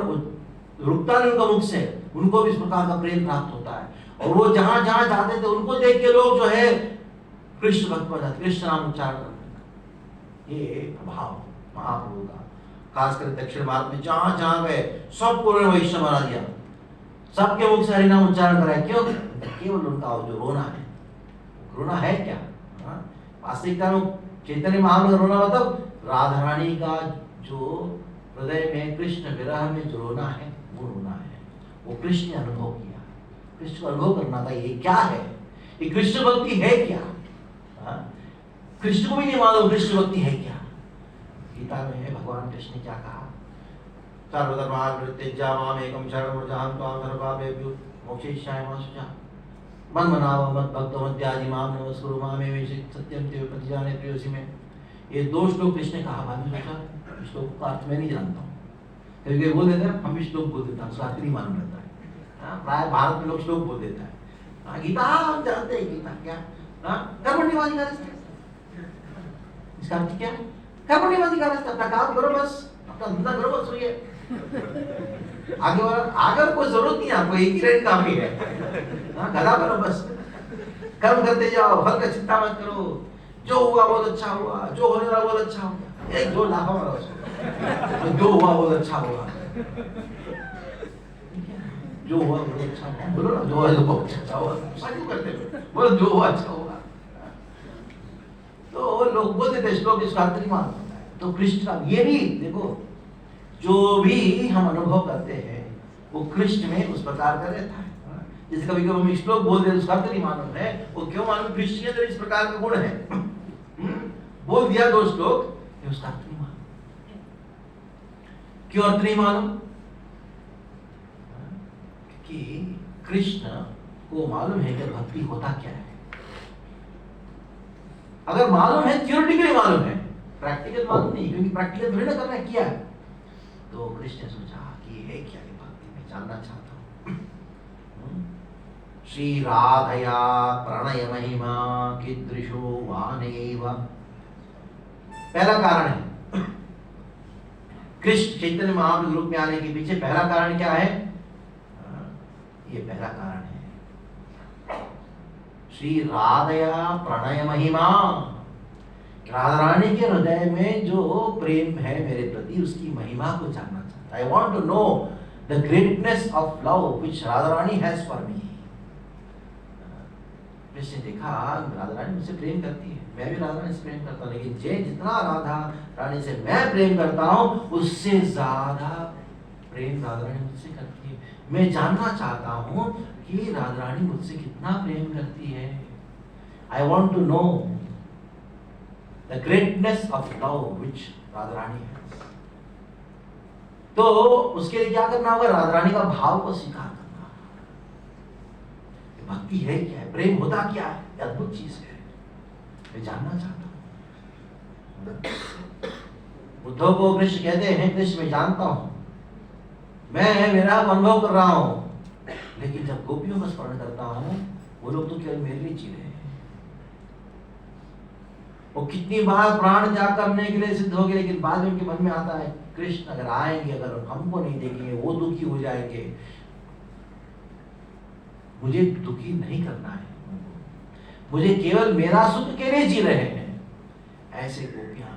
रुकता नहीं उनका मुख से, उनको भी इस प्रकार का प्रेम प्राप्त होता है। और वो जहां जहां जाते थे उनको देख के लोग जो है कृष्ण भक्त बन जाते, कृष्ण नाम उच्चारण करते। ये प्रभाव महाप्रभु का, खासकर दक्षिण भारत में जहां जहां गए सबको वैष्णव बना दिया, सबके मुख से हरिनाम उच्चारण कराया। क्यों? केवल उनका जो रोना है, रोना है क्या? वास्तविकता में चैतन्य महाप्रभु रोना मतलब राधा रानी का जो हृदय में कृष्ण विरह में जो रोना है वो रोना है, वो कृष्ण ने अनुभव किया। कृष्ण को अनुभव करना था, ये क्या है, ये कृष्ण भक्ति है क्या? कृष्ण को भी नहीं मालूम कृष्ण भक्ति है क्या। गीता में भगवान कृष्ण ने क्या कहा? सर्वधर्मान् परित्यज्य मामेकं शरणं व्रजहं त्वां सर्वपापेभ्यो मोक्षयिष्यामि मा शुचः। मन्मनाभव मद्भक्तो मद्याजी मां नमस्कुरु मामेव सत्यं ते प्रतिजाने प्रियोऽसि में। ये दो श्लोक कृष्ण ने कहा। बाद में सोचा श्लोक का अर्थ मैं नहीं जानता हूँ, कभी कभी बोल देते हैं, हम भी श्लोक बोल देते हैं, उसका अर्थ नहीं मालूम रहता है। प्राय भारत में लोग श्लोक बोल देता है। गीता हम जानते हैं, गीता क्या कर्मण्येवाधिकारस्ते, इसका अर्थ क्या है? कर्मण्येवाधिकारस्ते, अपना काम करो बस, अपना धंधा करो बस, हुई है। आगे कोई जरूरत नहीं है आपको, एक ही रेट काफी है। गधा बनो बस, कर्म करते जाओ, फल का चिंता मत करो, जो हुआ बहुत अच्छा हुआ, जो होने वाला बहुत अच्छा होगा। एक जो लाखों वाला उसको, जो हुआ बहुत अच्छा हुआ, जो हुआ बहुत अच्छा हुआ, बोलो ना, जो हुआ बहुत अच्छा हुआ, क्यों करते हो, बोलो जो हुआ अच्छा हुआ। तो लोग बोलते थे श्लोक इसका अर्थ नहीं मालूम होता है। तो कृष्ण का ये भी देखो, जो भी हम अनुभव करते हैं वो कृष्ण में उस प्रकार का रहता है। जैसे कभी कभी हम श्लोक बोल दे उसका अर्थ नहीं मालूम है, वो क्यों मालूम? कृष्ण के अंदर इस प्रकार का गुण है। बोल दिया दो श्लोक, उसका अर्थ नहीं मालूम। क्यों अर्थ नहीं मालूम? कि कृष्ण को मालूम है कि भक्ति होता क्या है। अगर मालूम है, थियोरेटिकली मालूम है, प्रैक्टिकल मालूम नहीं, क्योंकि प्रैक्टिकल थोड़ी ना करना किया है। तो कृष्ण ने सोचा कि है क्या ये भक्ति, मैं जानना चाहता हूँ। श्री राधया प्रणय महिमा कीदृशो वानेव, पहला कारण है। कृष्ण चैतन्य महाप्रभु रूप में आने के पीछे पहला कारण क्या है? ये पहला कारण है श्री राधया प्रणय महिमा। राधा रानी के हृदय में जो प्रेम है मेरे प्रति, उसकी महिमा को जानना चाहता है। I want to know the greatness of love which Radha Rani has for me। Krishna ने देखा राधा रानी मुझसे प्रेम करती है, मैं भी राधा रानी से प्रेम करता हूँ, लेकिन जितना राधा रानी से मैं प्रेम करता हूँ उससे ज्यादा प्रेम राधा रानी मुझसे करती है। मैं जानना चाहता हूँ कि राधा रानी मुझसे कितना प्रेम करती है। I want to know the greatness of love which Radha Rani है। तो उसके लिए क्या करना होगा? राधा रानी का भाव को स्वीकार करना। भक्ति है क्या है, प्रेम होता क्या है, अद्भुत चीज है, मैं जानना चाहता हूँ। बुद्धों को कृष्ण कहते हैं, कृष्ण मैं जानता हूँ, मैं मेरा अनुभव कर रहा हूँ, लेकिन जब गोपियों का स्मरण करता हूँ वो लोग तो केवल मेरे लिए जी रहे हैं। वो कितनी बार प्राण त्याग करने के लिए सिद्ध हो गए, लेकिन बाद में उनके मन में आता है कृष्ण अगर आएंगे, अगर हमको नहीं देखेंगे, वो दुखी हो जाएंगे, मुझे दुखी नहीं करना है, मुझे केवल मेरा सुख के लिए जी रहे हैं। ऐसे गोपियां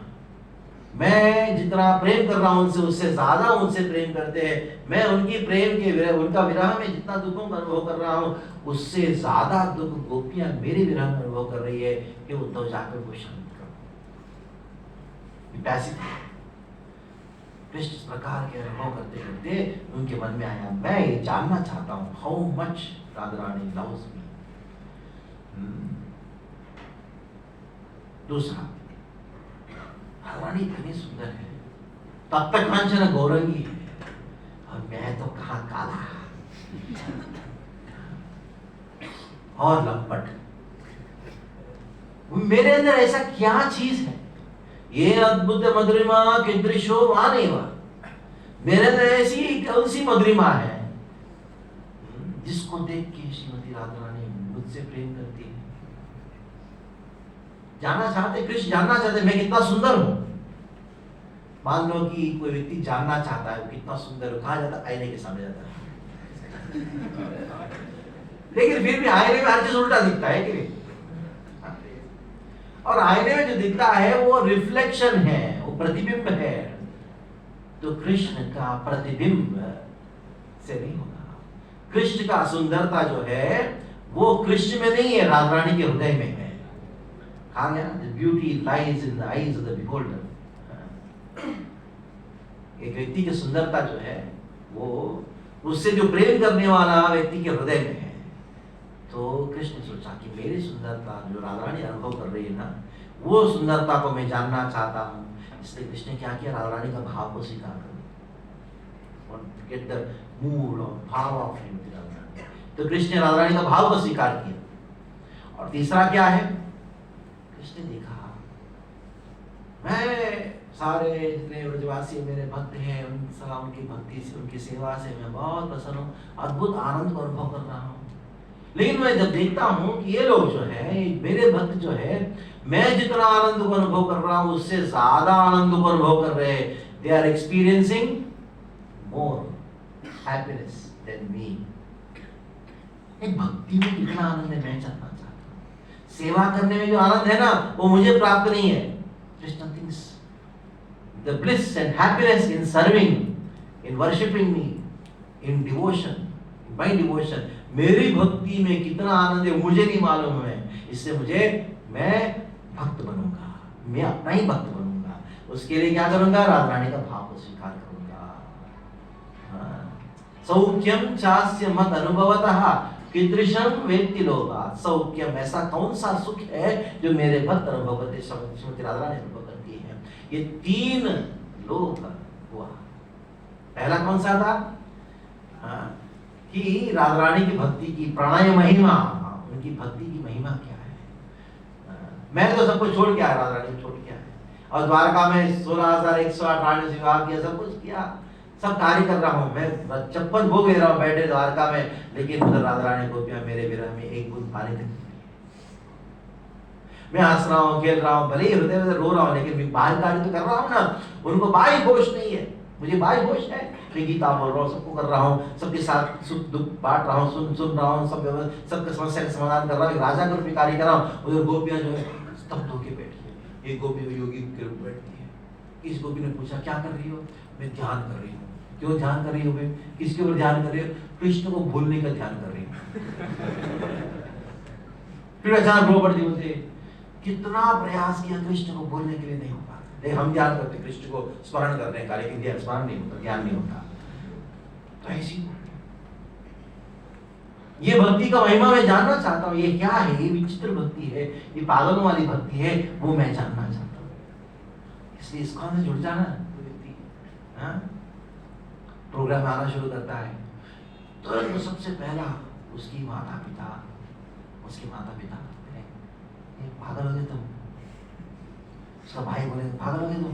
मैं जितना प्रेम कर रहा हूं उनसे, उससे ज्यादा उनसे प्रेम करते हैं। मैं उनकी प्रेम के विरह, उनका विरह में जितना दुखों का अनुभव कर रहा हूं, उससे ज्यादा दुख गोपियां मेरे विरह में अनुभव कर रही है कि उद्धव जाकर वो शांत करो। कृष्ण इस प्रकार के अनुभव करते करते उनके मन में आया, मैं ये जानना चाहता हूँ how much Radha Rani loves me. दूसरा, राधा रानी इतनी सुंदर है, तप्त कांचन गौरंगी है, और मैं तो कहाँ काला और लंपट। मेरे अंदर ऐसा क्या चीज है? ये अद्भुत मधुरिमा कीदृशो वानेव, मेरे अंदर ऐसी कौन सी मधुरिमा है जिसको देख के श्रीमती राधा रानी मुझसे प्रेम करती है। जानना चाहते कृष्ण, जानना चाहते मैं कितना सुंदर हूं। मान लो कि कोई व्यक्ति जानना चाहता है कितना सुंदर हो, कहाँ जाता? आईने के सामने जाता है। लेकिन फिर भी आईने में हर चीज उल्टा दिखता है कि नहीं? और आईने में जो दिखता है वो रिफ्लेक्शन है, वो प्रतिबिंब है। तो कृष्ण का प्रतिबिंब से नहीं होगा। कृष्ण का सुंदरता जो है वो कृष्ण में नहीं है, राधा रानी के हृदय में है। कहा गया ना, beauty lies in the eyes of the beholder. एक व्यक्ति की सुंदरता जो है वो उससे जो प्रेम करने वाला व्यक्ति के हृदय में है। तो कृष्ण ने सोचा कि मेरी सुंदरता जो राधा रानी अनुभव कर रही है ना, वो सुंदरता को मैं जानना चाहता हूँ। इसलिए कृष्ण ने क्या किया? राधा रानी का भाव को स्वीकार कर, गेट द मूड और भाव ऑफ श्रीमती राधा रानी। तो कृष्ण ने राधा रानी का भाव को स्वीकार किया। और तीसरा क्या है? कृष्ण ने देखा मैं सारे जितने ब्रजवासी मेरे भक्त हैं उनकी भक्ति से, उनकी सेवा से मैं बहुत प्रसन्न हूँ, अद्भुत आनंद को अनुभव कर रहा हूँ। लेकिन मैं जब देखता हूँ कि ये लोग जो है, मेरे भक्त जो है, मैं जितना आनंद को अनुभव कर रहा हूँ उससे ज्यादा आनंद को अनुभव कर रहे हैं। They are experiencing more happiness than me. भक्ति में कितना आनंद है मैं जानना चाहता हूँ। सेवा करने में जो आनंद है ना, वो मुझे प्राप्त नहीं है। The bliss and happiness in serving, in worshipping me, in devotion, by devotion, मेरी भक्ति में कितना आनंद है मुझे नहीं मालूम है। इससे मैं भक्त बनूंगा, मैं अपना ही भक्त बनूंगा। उसके लिए क्या करूंगा? राधा रानी का भाव को स्वीकार करूंगा। सौख्यम चास्य मत अनुभवतः कीदृशम वेत्ति लोभात्। सौख्यम, ऐसा कौन सा सुख है जो मेरे भक्त अनुभव करते, श्रीमती राधा रानी अनुभव करती है। ये 3 लोक हुआ। पहला कौन सा था? कि राधा रानी की भक्ति की प्रणय महिमा, उनकी भक्ति की महिमा क्या है। मैं तो सब कुछ छोड़ के आया, राधा रानी छोड़ के आया, और द्वारका में 16,108 रानी से विवाह किया, सब कुछ किया, सब कार्य कर रहा हूँ मैं, चप्पल भोग ले रहा हूँ बैठे द्वारका में, लेकिन उधर राधा रानी गोपियां मेरे विरह में एक बूंद पानी तक। मैं हंस रहा हूँ, खेल रहा हूँ, भले ही हृदय में रो रहा हूँ, लेकिन मैं बाहर कार्य तो कर रहा हूँ ना। उनको बाह्य घोष नहीं है, मुझे बाह्य घोष है। मैं गीता बोल रहा हूँ, सबको कर रहा हूँ, सबके साथ सुख दुख बांट रहा हूँ, सुन रहा हूँ, सबके समस्या का समाधान कर रहा हूँ, राजा के रूप में कार्य कर रहा हूँ। उधर गोपियां जो है स्तब्ध होकर बैठी है। एक गोपी योगी के रूप में बैठती है। इस गोपी ने पूछा, क्या कर रही हो? मैं ध्यान कर रही हूँ। क्यों ध्यान कर रही हो? किसके ऊपर ध्यान कर रही हो? कृष्ण को भूलने का ध्यान कर रही हूँ। फिर अचानक रो पड़ती, बोलते कितना प्रयास किया कृष्ण को भूलने के लिए, नहीं हो पाता। हम ध्यान करते कृष्ण को स्मरण करने का, लेकिन ध्यान स्मरण नहीं होता, ध्यान नहीं होता। तो ऐसी ये भक्ति का महिमा मैं जानना चाहता हूँ। ये क्या है? ये विचित्र भक्ति है, ये पागलों वाली भक्ति है, वो मैं जानना चाहता हूँ। इसलिए इस्कॉन से जुड़ जाना व्यक्ति, प्रोग्राम आना शुरू करता है तो सबसे पहला उसकी माता पिता पागल हो गए तुम। उसका भाई बोले, पागल हो गए तुम,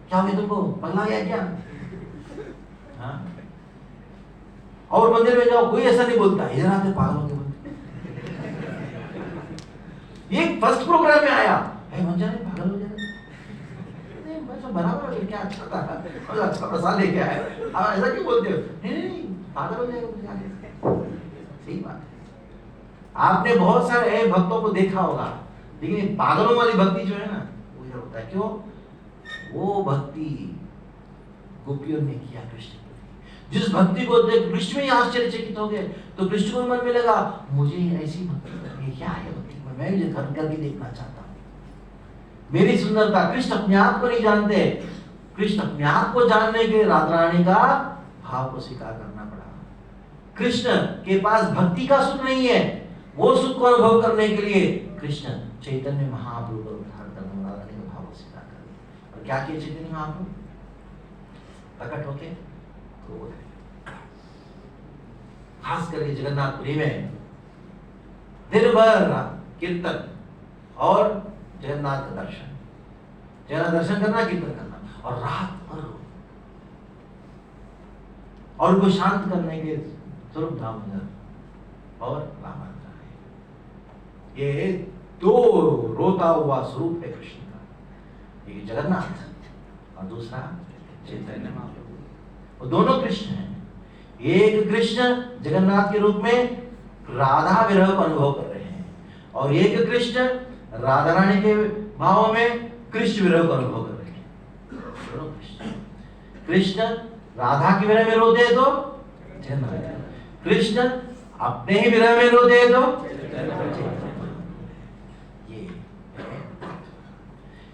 क्या हो गया तुमको, पगला गया क्या? और मंदिर में जाओ, कोई ऐसा नहीं बोलता, इधर आते पागल हो गए। ये फर्स्ट प्रोग्राम में आया, मंजा नहीं पागल हो जाए, बराबर क्या अच्छा था, अच्छा प्रसाद लेके आए, ऐसा क्यों बोलते हो? नहीं पागल हो जाएगा। सही बात है। आपने बहुत सारे भक्तों को देखा होगा, लेकिन पागलों वाली भक्ति जो है ना, वो इधर होता है। क्यों? वो भक्ति गोपियों ने किया कृष्ण। जिस भक्ति को देख कृष्ण में आश्चर्यचकित हो गए, तो कृष्ण को मन में लगा, मुझे ऐसी भक्ति करनी, क्या है भक्ति, मैं भी घर करके देखना चाहता हूँ। मेरी सुंदरता, कृष्ण अपने आप को नहीं जानते, कृष्ण अपने आप को जानने के राधा रानी का भाव को स्वीकार करना पड़ा। कृष्ण के पास भक्ति का सुख नहीं है, वो सुख को अनुभव करने के लिए कृष्ण चैतन्य महाप्रभु को धारण करना, राधा रानी का भाव को स्वीकार कर। और क्या किया चैतन्य महाप्रभु? प्रकट होके क्रोध है, खास करके जगन्नाथपुरी में दिन भर कीर्तन और जगन्नाथ का दर्शन, जगन्नाथ दर्शन करना, कीर्तन करना, और रात भर और उनको शांत करने के स्वरूप दामोदर और रामांतर है। ये 2 रोता हुआ स्वरूप है कृष्ण का, एक जगन्नाथ और दूसरा चैतन्य महाप्रभु। वो दोनों कृष्ण हैं। एक कृष्ण जगन्नाथ के रूप में राधा विरह को अनुभव कर रहे हैं, और एक कृष्ण राधा रानी के भाव में कृष्ण विरह को अनुभव कर रहे हैं। कृष्ण राधा के विरह में रोते हैं तो जगन्नाथ, कृष्ण अपने ही विरह में रोते हैं तो ये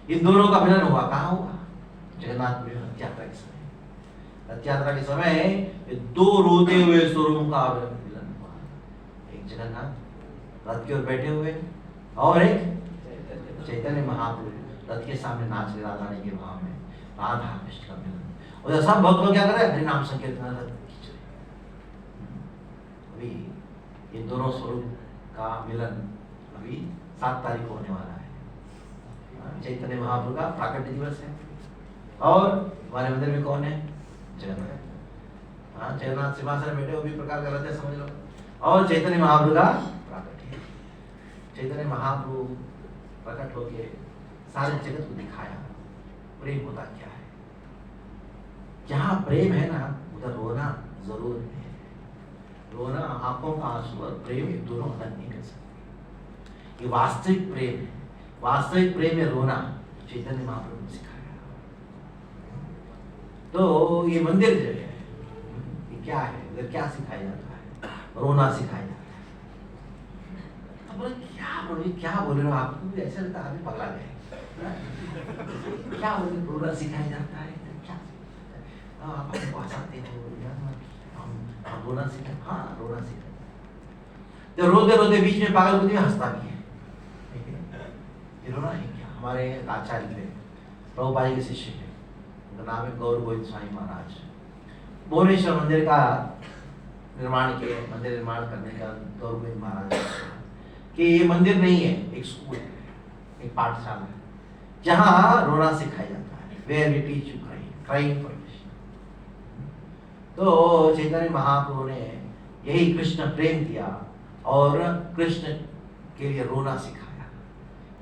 इन दोनों का मिलन हुआ। कहाँ हुआ? जगन्नाथ रथ यात्रा के समय। रथ यात्रा के समय ये 2 रोते हुए स्वरूपों का मिलन हुआ। एक जगन्नाथ रथ की ओर बैठे हुए, और एक चैतन्य महाप्रभु रथ के सामने नाच रहे राधा रानी के भाव में, राधा कृष्ण का मिलन। और सब भक्त लोग क्या कर रहे हैं? हरि नाम संकीर्तन रथ खींच रहे। अभी ये दोनों स्वरूप का मिलन अभी 7 तारीख को होने वाला है। चैतन्य महाप्रभु का प्राकट्य दिवस है, और हमारे मंदिर में कौन है? जगन्नाथ। हाँ, जगन्नाथ सिंहासन में बैठे, वो भी प्रकार का रथ है, समझ लो। और चैतन्य महाप्रभु का प्राकट है। चैतन्य महाप्रभु प्रकट होके सारे जगत को दिखाया प्रेम होता क्या है। जहाँ प्रेम है ना, उधर रोना जरूर है। रोना, आंखों का आंसू और प्रेम ये दोनों अलग नहीं कर सकते। ये वास्तविक प्रेम है। वास्तविक प्रेम में रोना चैतन्य महाप्रभु ने सिखाया। तो ये मंदिर जो है, ये क्या है, इधर क्या सिखाया जाता है? रोना सिखाया जाता है। तो बोले क्या बोल रहे हो आपको भी ऐसा लगता है आदमी पगला गए। क्या बोले, रोना सिखाया जाता है? क्या आप हमको हंसाते हो, हम रोना सीखा। हाँ, रोना सीखा। तो रोते रोते बीच में पागल बुद्धि में हंसता भी है। ये रोना है क्या? हमारे आचार्य थे, प्रभुपाद जी के शिष्य थे, उनका नाम है गौर गोविंद स्वामी महाराज। भुवनेश्वर मंदिर का निर्माण किए, मंदिर निर्माण करने का गौर गोविंद महाराज कि ये मंदिर नहीं है, एक स्कूल है, एक पाठशाला है, जहाँ रोना सिखाया जाता है। Where we teach you crying for Krishna. तो चैतन्य महाप्रभु ने यही कृष्ण प्रेम दिया और कृष्ण के लिए रोना सिखाया।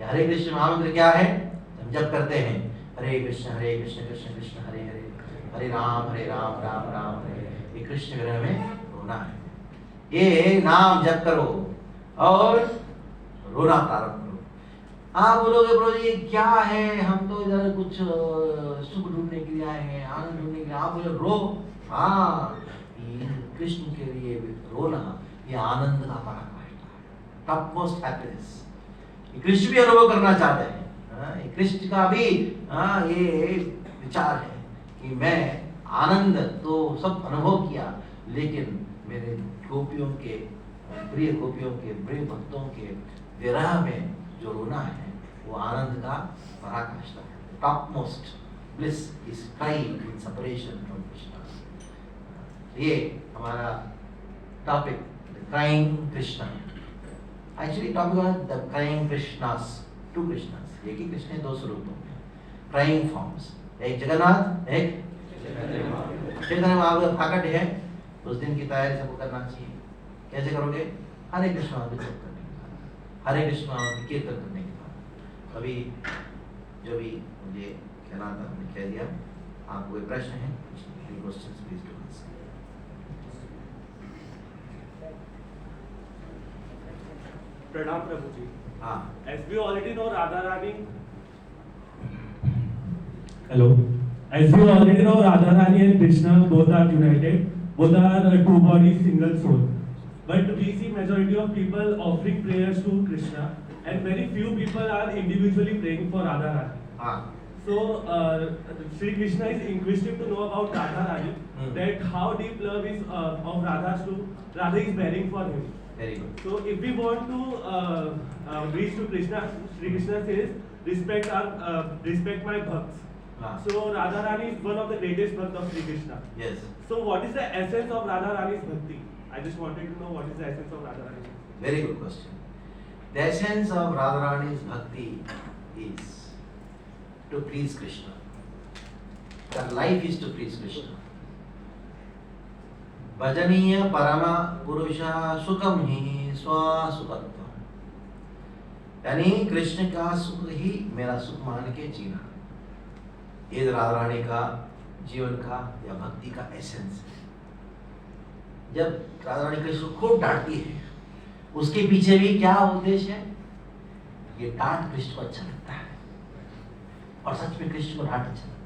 हरे कृष्ण महामंत्र क्या है? हम जब करते हैं हरे कृष्ण कृष्ण कृष्ण हरे हरे, हरे राम राम राम हरे। ये कृष्ण ग्रह में रोना है। ये नाम जप करो और रोना प्रारंभ करो। आप बोलोगे प्रभु जी क्या है, हम तो इधर कुछ सुख ढूंढने के लिए आए हैं, आनंद ढूंढने के लिए। आप बोले रो। हाँ, कृष्ण के लिए रोना ये आनंद का पराकाष्ठा है, टॉप मोस्ट हैप्पीनेस। कृष्ण भी अनुभव करना चाहते हैं। कृष्ण का भी ये विचार है कि मैं आनंद तो सब अनुभव किया, लेकिन मेरे गोपियों के प्रिय गोपियों के प्रिय भक्तों के विरह में जो रोना है वो आनंद का पराकाष्ठा है। Top most bliss is crying in separation from Krishna. ये हमारा topic, crying Krishna. Actually topic है the crying Krishnas, two Krishnas. एक ही कृष्ण है, दो स्वरूपों में क्राइंग फॉर्म्स, एक जगन्नाथ, एक चैतन्य महाप्रभु प्रकट है। उस दिन की तैयारी सबको करना चाहिए। कैसे करोगे? हरे कृष्ण करने के बाद, हरे कृष्ण कीर्तन करने के बाद। अभी जो भी मुझे कहना था मैंने कह दिया। आपको कोई प्रश्न है? Questions please do ask. प्रणाम प्रभु जी। हाँ, As we already know, Radha Rani. Hello. As you already know, Radha Rani and Krishna both are united. Both are two bodies, single soul. But we see majority of people offering prayers to Krishna, and very few people are individually praying for Radha Rani. हाँ, So Sri Krishna is inquisitive to know about Radha Rani, that how deep love is of Radha is bearing for him. very good. So if we want to reach to Krishna, Sri Krishna says, respect my bhakts. हाँ, So Radha Rani is one of the greatest bhakt of Sri Krishna. yes, So what is the essence of Radha Rani's bhakti? I just wanted to know what is the essence of Radha Rani's bhakti. very good question. The essence of Radharani's bhakti is to please Krishna. Her life is to please Krishna. भजनीय परम पुरुष सुखम ही स्वसुखत्वम, यानी कृष्ण का सुख ही मेरा सुख मान के जीना। ये राधा रानी का जीवन का या भक्ति का एसेंस है। जब राधा रानी कृष्ण को खूब डांटती है, उसके पीछे भी क्या उद्देश्य है? ये डांट कृष्ण को अच्छा लगता है, और सच में कृष्ण को डांट अच्छा लगता है।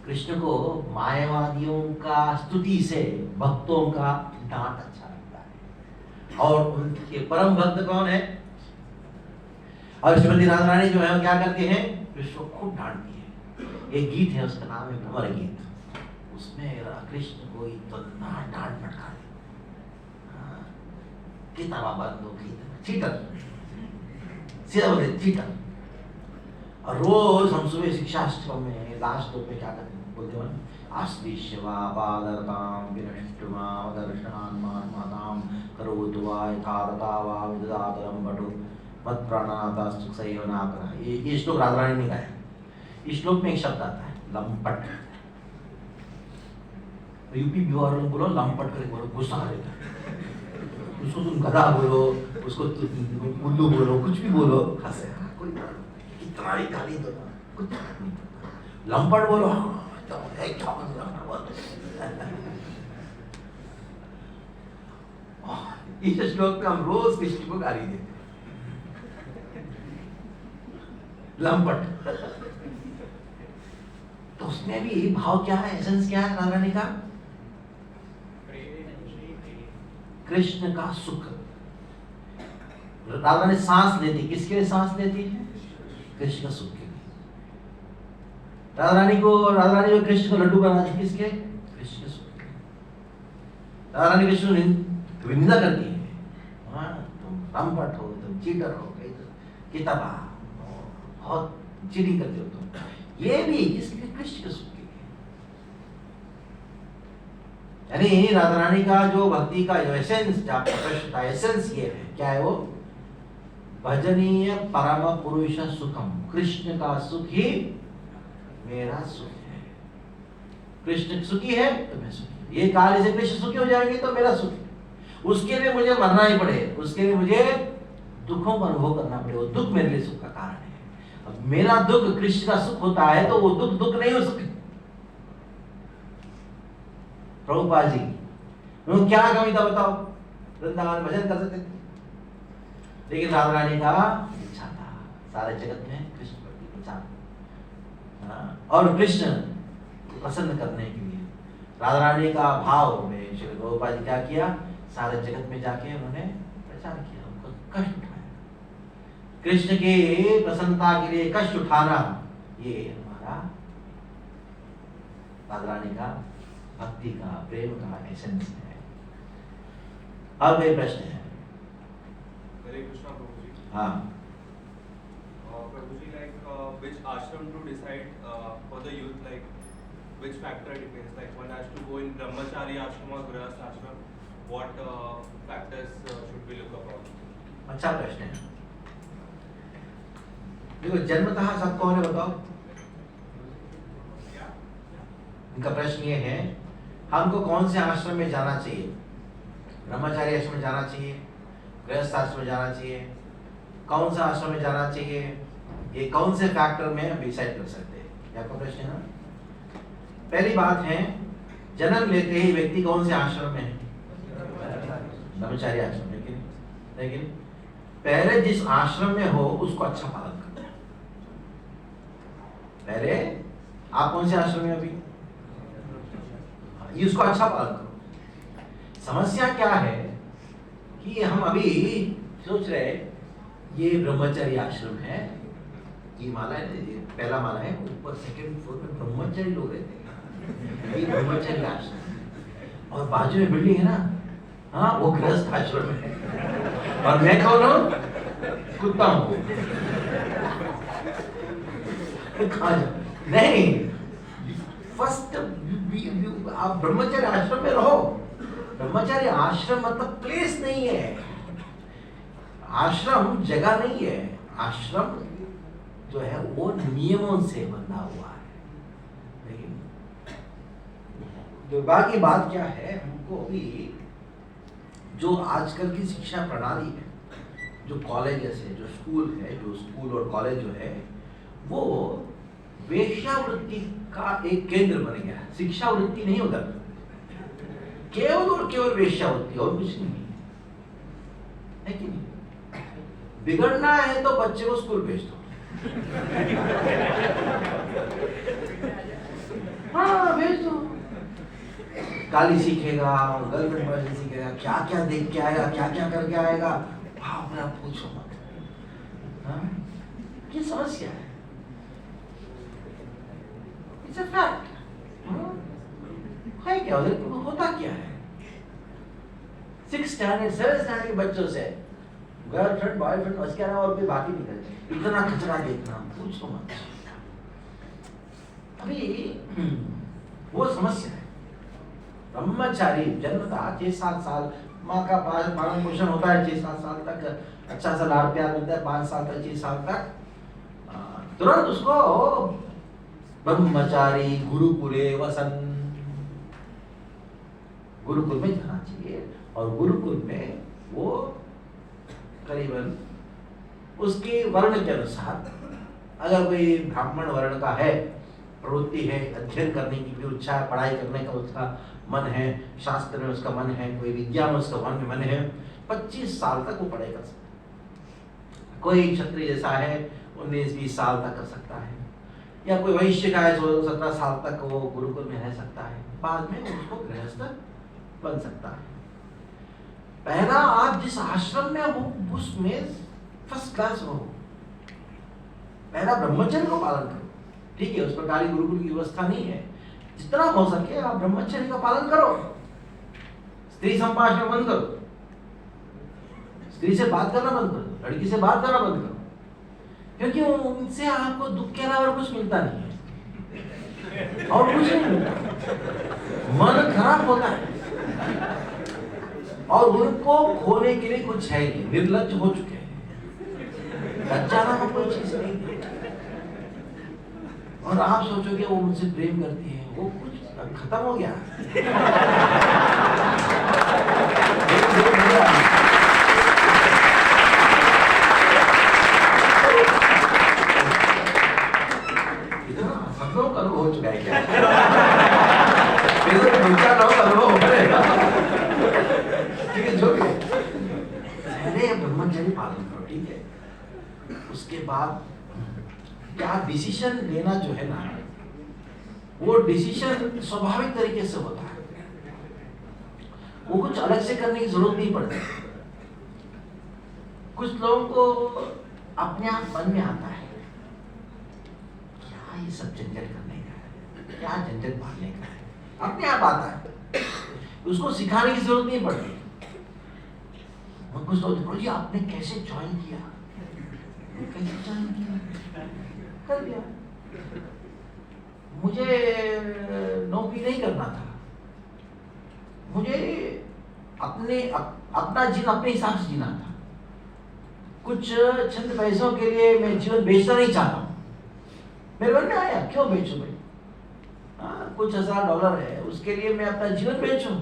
कृष्ण को मायावादियों का स्तुति से भक्तों का डांट अच्छा लगता है। और उनके परम भक्त कौन है? और श्रीमती राधा रानी जो है वो क्या करते हैं? कृष्ण को खूब डांटती है। एक गीत है, उसका नाम है भ्रमर गीत। उसमें कृष्ण को इतना डांट फटका दी, किताबा बंद हो गई, चीटर, सीधा बोले चीटर। और रोज हम सुबह शिक्षाष्टकम में लास्ट श्लोक में क्या करते हैं? बोलते हैं आश्लिष्यवा पादरताम विनष्टुमाव दर्शनान् माताम करोतु वा यथा तथा वा विददातरम बटु मत प्राणादास्तु सैव नाकरः। ये श्लोक राधा रानी ने गाया। इस श्लोक में एक शब्द आता है लंपट। यूपी बिहार में बोलो लंपट करके बोलो, गुस्सा आ जाता है। उसको तुम गधा बोलो, उसको उल्लू बोलो, कुछ भी बोलो, हंसे, कोई कितना भी गाली दो ना, कुछ नहीं पता। लंपट बोलो, क्या लंपट बोलो। इस श्लोक में हम रोज कृष्ण को गाली देते हैं, लंपट। तो उसमें भी भाव क्या है, एसेंस क्या है राधा रानी का? कृष्ण का सुख। राधा रानी सांस लेती, किसके लिए सांस लेती है? कृष्ण का सुख के लिए। राधा रानी को कृष्ण को लड्डू बनाती, किसके? कृष्ण के सुख के लिए। राधा रानी कृष्ण को निंदा करती है, हाँ तुम लंपट हो, तुम चीटर हो, किताबा बहुत चीटिंग करते हो तुम। ये भी किसके? कृष्ण के सुख के लिए। यानी राधा रानी का जो भक्ति का जो एसेंस, प्रश्न था, एसेंस ये है, क्या है वो? भजनीय परम पुरुष सुखम, कृष्ण का सुख ही मेरा सुख है। कृष्ण सुखी है तो मैं सुखी। ये काल से कृष्ण सुखी हो जाएंगे तो मेरा सुख है। उसके लिए मुझे मरना ही पड़े, उसके लिए मुझे दुखों का अनुभव करना पड़े, वो दुख मेरे लिए सुख का कारण है। अब मेरा दुख कृष्ण का सुख होता है तो वो दुख नहीं हो सकते। प्रभुपाद जी उन्होंने क्या कविता बताओ, वृंदावन भजन कर सकते थे, लेकिन राधा रानी का इच्छा था सारे जगत में कृष्ण भक्ति प्रचार, और कृष्ण को प्रसन्न करने के लिए राधा रानी का भाव में श्री प्रभुपाद जी क्या किया? सारे जगत में जाके उन्होंने प्रचार किया, उनको कष्ट उठाया। कृष्ण के प्रसन्नता के लिए कष्ट उठाना, ये हमारा राधा रानी का भक्ति का, प्रेम का एसेंस है। अब एक प्रश्न है। हरे कृष्णा प्रभु जी। हाँ। प्रभु जी, like which ashram to decide for the youth, like which factor depends, like one has to go in brahmachari ashram or grihast ashram, what factors should we look upon? अच्छा प्रश्न है। देखो जन्मतः सब कौन है बताओ? इनका प्रश्न ये है, हमको कौन से आश्रम में जाना चाहिए? ब्रह्मचारी आश्रम में जाना चाहिए, गृहस्थ आश्रम में जाना चाहिए, कौन सा आश्रम में जाना चाहिए? ये कौन से फैक्टर में हम डिसाइड कर सकते हैं? ये आपका प्रश्न है ना? पहली बात है, जन्म लेते ही व्यक्ति कौन से आश्रम में है? ब्रह्मचारी आश्रम में। लेकिन पहले जिस आश्रम में हो उसको अच्छा पालन करो। पहले आप कौन से आश्रम में अभी? ये उसको अच्छा पालन करो। समस्या क्या है कि हम अभी सोच रहे ये ब्रह्मचारी आश्रम है, ये माला है, ये पहला माला है, ऊपर सेकंड फ्लोर में ब्रह्मचारी लोग रहते हैं, ये ब्रह्मचारी आश्रम है। और बाजू में बिल्डिंग है ना, हाँ वो गृहस्थ आश्रम है। और मैं कौन हूँ? कुत्ता हूँ। कहाँ जाऊँ? नहीं, फर्स्ट आप ब्रह्मचारी आश्रम में रहो। ब्रह्मचारी आश्रम मतलब प्लेस नहीं है, आश्रम जगह नहीं है, आश्रम जो है वो नियमों से बंधा हुआ है। लेकिन दुर्भाग्य की बात क्या है, हमको अभी जो आजकल की शिक्षा प्रणाली है, जो कॉलेजेस है, जो स्कूल और कॉलेज जो है, वो वेश्यावृत्ति का एक केंद्र बन गया है। शिक्षा वृत्ति नहीं होता, केवल और केवल वेश्यावृत्ति और कुछ नहीं है कि नहीं? बिगड़ना है तो बच्चे को स्कूल भेज दो। हाँ भेज दो, गाली सीखेगा, गर्लफ्रेंड बॉयफ्रेंड सीखेगा, क्या क्या देख के आएगा, क्या क्या करके आएगा, बाप रे पूछो मत। हाँ? ये समस्या है। It's a fact. है क्या उधर? होता क्या है? 6th स्टैंडर्ड 7th स्टैंडर्ड के बच्चों से गर्लफ्रेंड बॉयफ्रेंड उसके अलावा और कोई बात ही नहीं करते। इतना कचरा देखना, पूछो मत। अभी वो समस्या है। ब्रह्मचारी जन्मतः 6-7 साल माँ का पालन पोषण होता है, 6-7 साल तक अच्छा सा लाड़ प्यार मिलता है, 5 साल तक 6 साल तक तुरंत उसको ब्रह्मचारी गुरुकुले वसन, गुरुकुल में जाना चाहिए। और गुरुकुल में वो करीबन उसके वर्ण के अनुसार, अगर कोई ब्राह्मण वर्ण का है, प्रवृत्ति है, अध्ययन करने की भी इच्छा है, पढ़ाई करने का उसका मन है, शास्त्र में उसका मन है, कोई विद्या में उसका मन है, 25 साल तक वो पढ़ाई कर सकता है। कोई क्षत्रिय जैसा है 19-20 साल तक कर सकता है, या कोई वैश्य का है 16-17 साल तक वो गुरुकुल में रह सकता है, बाद में उसको गृहस्थ बन सकता है। पहला आप जिस आश्रम में हो उसमें फर्स्ट क्लास हो, पहला ब्रह्मचर्य को पालन करो। ठीक है, उस प्रकार की गुरुकुल की व्यवस्था नहीं है, जितना हो सके आप ब्रह्मचर्य का पालन करो। स्त्री संभाषण बंद करो, स्त्री से बात करना बंद करो, लड़की से बात करना बंद करो, क्योंकि उनसे आपको दुख के अलावा कुछ मिलता नहीं है, और कुछ नहीं मिलता, मन खराब होता है, और उनको खोने के लिए कुछ है नहीं, निर्लज्ज हो चुके हैं, लज्जा नाम कोई चीज नहीं है। और आप सोचोगे वो मुझसे प्रेम करती है, वो कुछ खत्म हो गया। इतना सपनों का अनुभव हो चुका है क्या? अनुभव हो पड़ेगा। ठीक है, जो भी पहले ब्रह्मचर्य पालन करो, ठीक है। उसके बाद क्या डिसीजन लेना जो है ना, वो डिसीजन स्वाभाविक तरीके से होता है, वो कुछ अलग से करने की जरूरत नहीं पड़ती। कुछ लोगों को अपने आप मन में आता है, क्या ये सब झंझट करने का है, क्या झंझट भागने का है, अपने आप आता है, उसको सिखाने की जरूरत नहीं पड़ती। कुछ लोग जी आपने कैसे ज्वाइन किया, कैसे ज्वाइन किया, कर दिया। मुझे नौकरी नहीं करना था, मुझे अपना जीवन अपने हिसाब से जीना था, कुछ चंद पैसों के लिए मैं जीवन बेचना नहीं चाहता हूँ। मेरे मन में आया क्यों बेचूं भाई, हाँ कुछ $1000 है, उसके लिए मैं अपना जीवन बेचूं,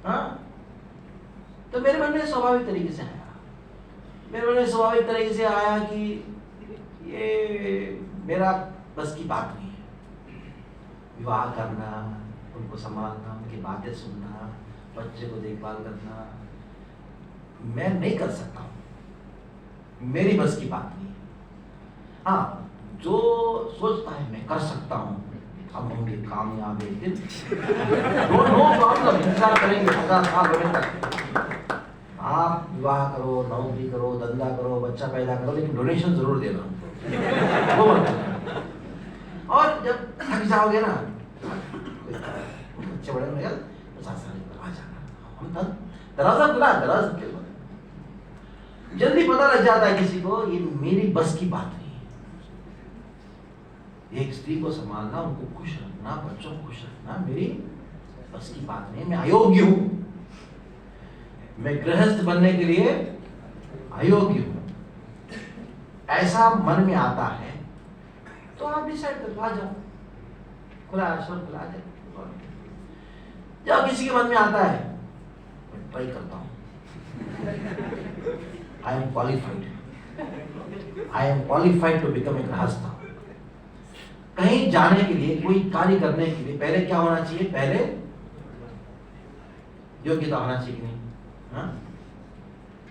हाँ। तो मेरे मन में स्वाभाविक तरीके से आया, मेरे मन में स्वाभाविक तरीके से आया कि ये मेरा बस की बात नहीं है। विवाह करना, उनको संभालना, उनकी बातें सुनना, बच्चे को देखभाल करना, मैं नहीं कर सकता हूँ, मेरी बस की बात नहीं है। हाँ, जो सोचता है मैं कर सकता हूँ, हम होंगे कामयाब एक दिन, नो प्रॉब्लम, इंतजार करेंगे 1000 साल होने तक। आप विवाह करो, नौकरी करो, धंधा करो, बच्चा पैदा करो, लेकिन डोनेशन जरूर देना वो मत करना। और जब थक जाओगे ना, बच्चे बड़े होंगे तो साथ आ जाना, हम दरवाजा खुला, दरवाजा के जल्दी पता लग जाता है किसी को ये मेरी बस की बात नहीं है। एक स्त्री को संभालना, उनको खुश रखना, बच्चों को खुश रखना मेरी बस की बात नहीं है, मैं अयोग्य हूं, मैं गृहस्थ बनने के लिए अयोग्य हूं, ऐसा मन में आता है तो आप डिसाइड कर आ जाओ, खुला आश्रम खुला जाए। जब किसी के मन में आता है मैं ट्राई करता हूं, I am qualified to become a grihastha. कहीं जाने के लिए, कोई कार्य करने के लिए पहले क्या होना चाहिए, पहले योग्यता होना चाहिए नहीं, हाँ?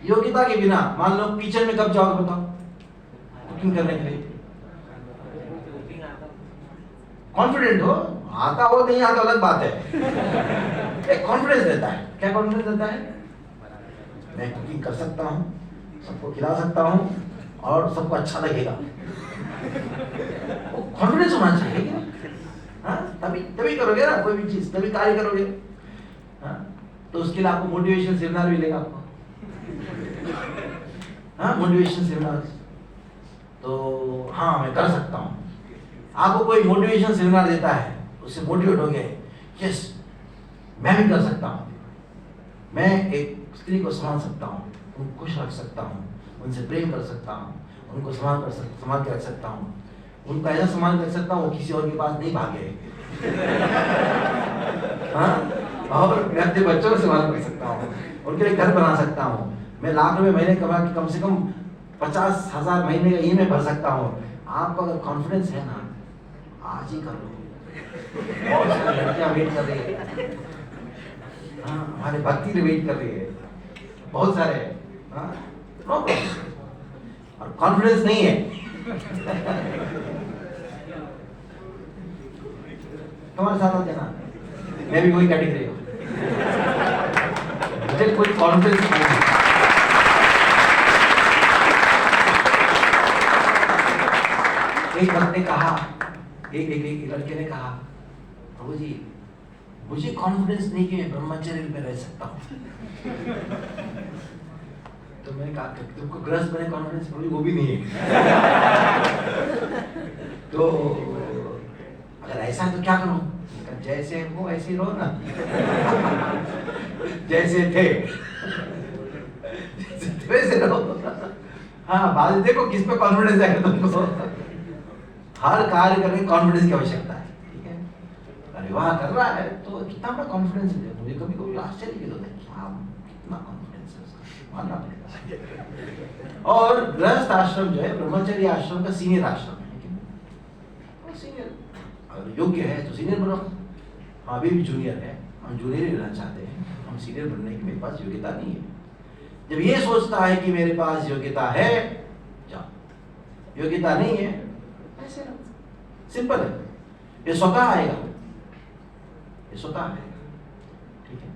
योग्यता के बिना मान लो किचन में कब जाओगे बताओ, कुकिंग करने के लिए कॉन्फिडेंट हो, आता हो नहीं आता अलग बात है, एक कॉन्फिडेंस देता है। क्या कॉन्फिडेंस देता है, मैं कुकिंग कर सकता हूँ, सबको खिला सकता हूँ और सबको अच्छा लगेगा, कॉन्फिडेंस होना चाहिए, हाँ? तभी करोगे ना कोई भी चीज, तभी कार्य करोगे, हाँ? तो उसके लिए आपको मोटिवेशन सेमिनार मिलेगा आपको, हाँ मोटिवेशन सेमिनार, तो हाँ मैं कर सकता हूँ। आपको कोई मोटिवेशन सेमिनार देता है, उससे मोटिवेट हो गए, यस मैं भी कर सकता हूँ, मैं एक स्त्री को संभाल सकता हूँ, उनको खुश रख सकता हूँ, उनसे प्रेम कर सकता हूँ, उनको संभाल के रख सकता हूँ, उनको ऐसा सम्मान कर सकता हूँ वो किसी और के पास नहीं भागे। हाँ, और मैं अपने बच्चों को सम्मान कर सकता हूँ, उनके लिए घर बना सकता हूँ, मैं लाख रुपए महीने कमा के कम से कम 50,000 महीने का ईएमआई भर सकता हूँ। आपको अगर कॉन्फिडेंस है ना, आज ही कर लो। बहुत सारी लड़कियां वेट कर रही है, हाँ, हमारे भक्ति वेट कर रही है, बहुत सारे, हाँ, नो प्रॉब्लम। और कॉन्फिडेंस नहीं है तुम्हारे साथ होते ना, मैं भी वही कैटेगरी हूँ, मुझे कोई कॉन्फिडेंस नहीं है। एक भक्त ने कहा, एक लड़के ने कहा, प्रभु जी मुझे कॉन्फिडेंस नहीं कि मैं ब्रह्मचर्य में रह सकता हूँ। तो मैंने कहा तुमको गृहस्थ बने कॉन्फिडेंस, प्रभु वो भी नहीं है। तो अगर ऐसा है तो क्या करूं? जैसे हो ऐसे ही रहो ना। जैसे थे वैसे रहो। हाँ, बाद देखो किस पे कॉन्फिडेंस है तुमको। हर कार्य करने में कॉन्फिडेंस की आवश्यकता है, ठीक है? अरे विवाह कर रहा है तो कितना बड़ा कॉन्फिडेंस है, मुझे कभी कभी आश्चर्य की होता है क्या कितना कॉन्फिडेंस है उसका, मानना पड़ेगा। और गृहस्थ आश्रम जो है ब्रह्मचर्य आश्रम का सीनियर आश्रम है, तो सीनियर अगर योग्य है तो सीनियर बनो। हम अभी भी जूनियर है, हम जूनियर ही रहना चाहते हैं, हम सीनियर बनने की मेरे पास योग्यता नहीं है। जब ये सोचता है कि मेरे पास योग्यता है, जाओ, योग्यता नहीं है ऐसे रहो, सिंपल है, ये स्वतः आएगा, ये स्वतः आएगा, ठीक है?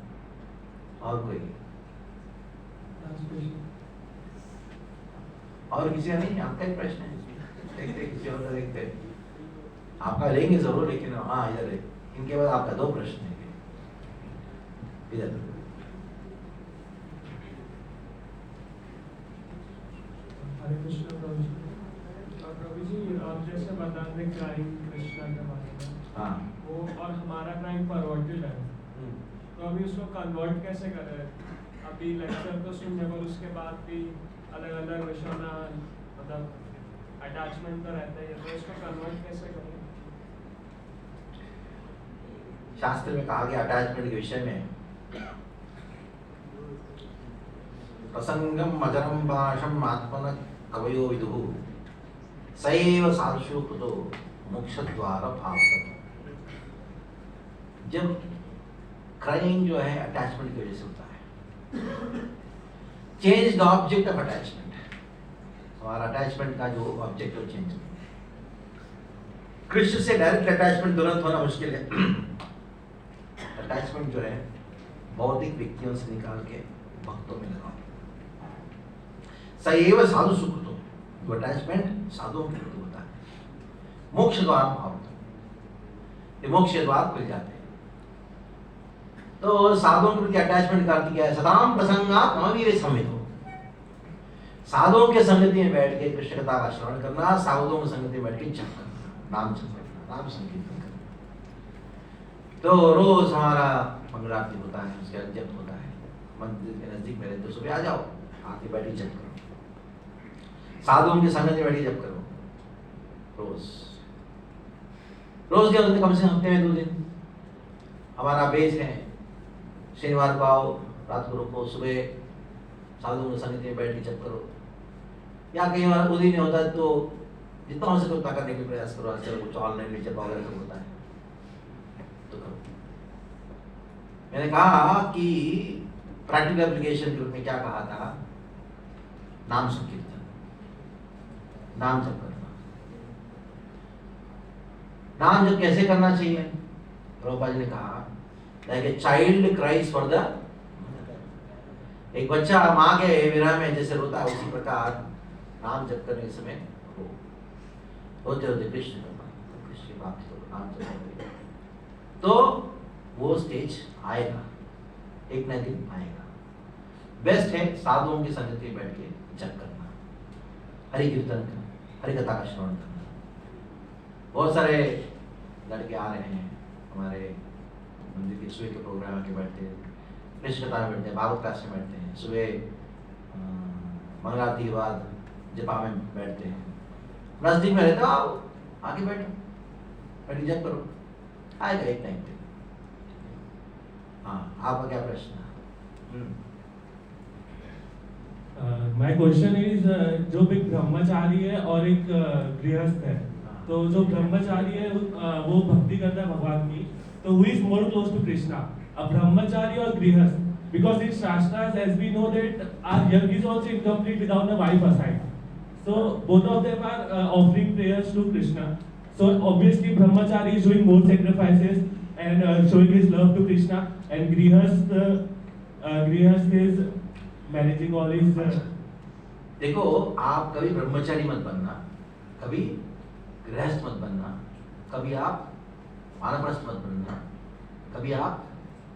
और कोई और किसी का नहीं है? आपका एक प्रश्न है, देखते किसी और का देखते, आपका लेंगे जरूर, लेकिन हाँ इधर है, इनके बाद आपका 2 प्रश्न है इधर। हरे कृष्ण प्रभु जी। प्रभु जी आप जैसे बता रहे क्राइम कृष्णा के बारे में, हाँ, वो और हमारा क्राइम परवर्टेड है, तो अभी उसको कन्वर्ट कैसे करें? अभी लेक्चर तो सुनने पर उसके बाद भी अलग अलग विषयों में मतलब अटैचमेंट तो रहता है, तो इसको कन्वर्ट कैसे करें? शास्त्र में कहा गया अटैचमेंट के विषय में, प्रसंगम मजरम भाषम आत्मन कवयो विदुः सैव साधुषु कृतो मोक्ष द्वार भावतः। जब क्राइम जो है अटैचमेंट की वजह से होता है, change the object of attachment, हमारा अटैचमेंट का जो ऑब्जेक्ट है चेंज। कृष्ण से डायरेक्ट अटैचमेंट तुरंत होना मुश्किल है। अटैचमेंट जो है भौतिक व्यक्तियों से निकाल के भक्तों में लगाओ। सैव साधु सुकृतो, जो अटैचमेंट साधुओं के प्रति होता है, मोक्ष द्वार भावतः, ये मोक्ष द्वार खुल जाते हैं। तो साधुओं के प्रति अटैचमेंट का अर्थ क्या है? सदाम प्रसंगात ममवीर संवितो, साधुओं के संगति में बैठ के कृष्ण कथा का श्रवण करना, साधुओं की संगति में बैठ के जप करना, नाम जप करना, नाम संकीर्तन करना। तो रोज हमारा मंगलारती होता है, उसके बाद जप होता है, मंदिर के नजदीक में रहते तो सुबह आ जाओ, आके बैठ के जप करो, साधुओं के संगति में बैठ के जप करो रोज। रोज क्या होते, कम से कम हफ्ते में 2 दिन हमारा बेस है, शनिवार को आओ, रात को रुको, सुबह साधुओं के संगति में बैठ के जप करो। या कई बार उस दिन नहीं होता तो जितना हो सके उतना करने का प्रयास करो। आजकल कुछ ऑनलाइन जप वगैरह सब होता है तो करो। मैंने कहा कि प्रैक्टिकल एप्लीकेशन के रूप में क्या कहा था? नाम संकीर्तन, नाम जप करना। नाम जप कैसे करना चाहिए? प्रभुपाद जी ने कहा like a child cries for the, एक बच्चा माँ के विरह में जैसे रोता है उसी प्रकार नाम जप करने के समय रोते रोते कृष्ण कृष्ण प्राप्ति हो, नाम जप करते तो वो स्टेज आएगा, एक न दिन आएगा। बेस्ट है साधुओं की संगति में बैठ के जप करना, हरि कीर्तन करना, हरि कथा का श्रवण करना। बहुत सारे लड़के आ रहे हैं हमारे मंदिर के सुबह के प्रोग्राम के बैठते हैं, कृष्ण कथा में बैठते हैं, भागवत कास्ट में बैठते हैं, सुबह मंगलारती के बाद जपा में बैठते हैं। नजदीक में रहते हो आगे बैठो, रिजेक्ट करो, आएगा एक टाइम पे। हाँ, आपका क्या प्रश्न है? माय क्वेश्चन इज, जो एक ब्रह्मचारी है और एक गृहस्थ है, तो जो ब्रह्मचारी है वो भक्ति करता है भगवान की, तो who is more close to Krishna, a brahmachari और grihastha? Because in shastras as we know that our yajna is also incomplete without a wife aside, so both of them are offering prayers to Krishna. So obviously brahmachari is doing more sacrifices and showing his love to Krishna, and grihasth is managing all his देखो, आप कभी ब्रह्मचारी मत बनना, कभी गृहस्थ मत बनना, कभी आप वानप्रस्थ मत बनना, कभी आप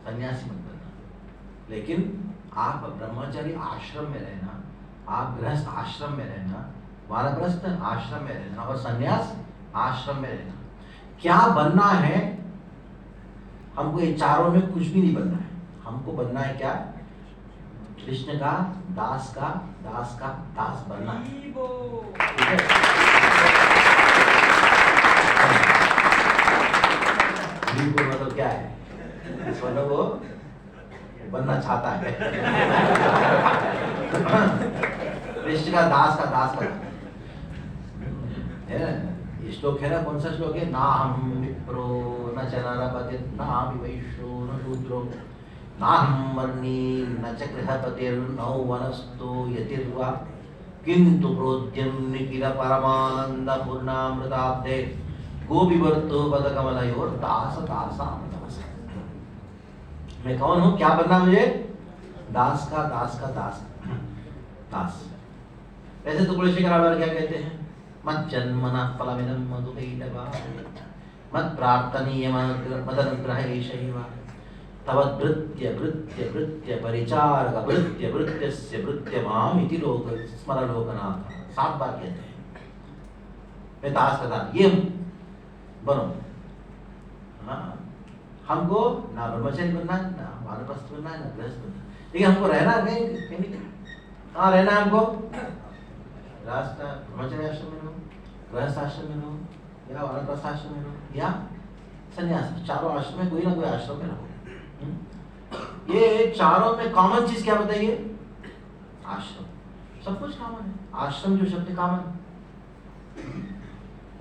सन्यासी मत बनना, लेकिन आप ब्रह्मचारी आश्रम में रहना, आप गृहस्थ आश्रम में रहना, वानप्रस्थ आश्रम में रहना और सन्यास आश्रम में रहना। क्या बनना है? हमको ये चारों में कुछ भी नहीं बनना है। हमको बनना है क्या? कृष्ण का दास बनना है। ठीक है? बिल्कुल, मतलब क्या है? मतलब वो बनना चाहता है। कृष्ण का दास है ना? ये श्लोक है ना, कौन सा श्लोक है? ना हम विप्रो न च नरपति न हम वैश्यो न शूद्रो न हम वर्णी न च गृहपतिर्नौ वनस्तो यतिर्वा किंतु प्रोद्यम निखिल परमानंद पूर्णामृताब्दे गोपीवर्तो पदकमलयोर दासाम। मैं कौन हूँ? क्या बनना मुझे? दास का दास। वैसे तो तुलसी करार क्या कहते हैं? मत जन्मना फलमिदं मधुकैटवा मत प्रार्थनीय मदनुग्रह एषैव तव भृत्य परिचारक भृत्य माम इति लोक स्मर लोकनाथ। 7 बार कहते हैं मैं दास का दास, ये बनो। हाँ, हमको ना ब्रह्मचारी बनना है, ना वानप्रस्थ बनना है, ना गृहस्थ बनना है, लेकिन हमको रहना कहीं कहाँ रहना है हमको? रास्ता ब्रह्मचर्य आश्रम में रहो, गृहस्थ आश्रम में रहो, या वानप्रस्थ आश्रम में रहो, या सन्यास। चारों आश्रम में कोई ना कोई आश्रम में रहो। ये चारों में कॉमन चीज क्या बताइए? आश्रम। सब कुछ कॉमन है। आश्रम जो शब्द कॉमन,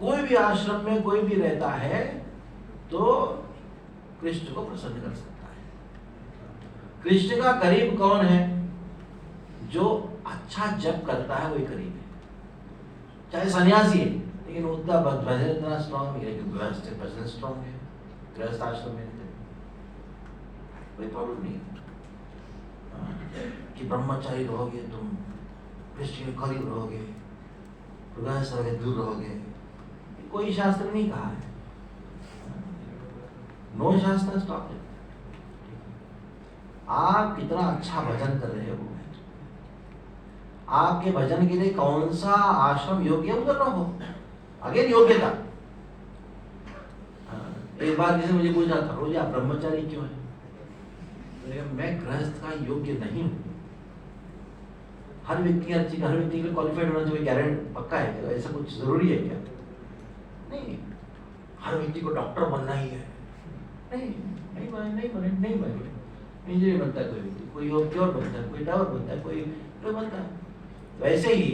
कोई भी आश्रम में कोई भी रहता है तो कृष्ण को प्रसन्न कर सकता है। कृष्ण का करीब कौन है? जो अच्छा जप करता है वही करीब है। चाहे सन्यासी है, लेकिन उतना भजन इतना स्ट्रॉन्ग है कि गृहस्थ भजन स्ट्रॉन्ग है, गृहस्थ आश्रम में कोई प्रॉब्लम नहीं है कि ब्रह्मचारी रहोगे तुम कृष्ण के करीब रहोगे, गृहस्थ रहोगे दूर रहोगे। कोई शास्त्र नहीं कहा है। नो शास्त्र स्टॉप इट। आप कितना अच्छा भजन कर रहे हो, आपके भजन के लिए कौन सा आश्रम योग्य उधर रहो। अगेन योग्यता। एक बार किसी मुझे पूछा था, रोज आप ब्रह्मचारी क्यों है? मैं गृहस्थ का योग्य नहीं हूं। हर व्यक्ति के लिए क्वालिफाइड होना चाहिए, गारंटी पक्का है क्या? ऐसा कुछ जरूरी है क्या? नहीं। हर व्यक्ति को डॉक्टर बनना ही है? नहीं बने। इंजीनियर बनता है कोई व्यक्ति, कोई प्योर बनता है, कोई टावर बनता है, कोई बनता है। वैसे ही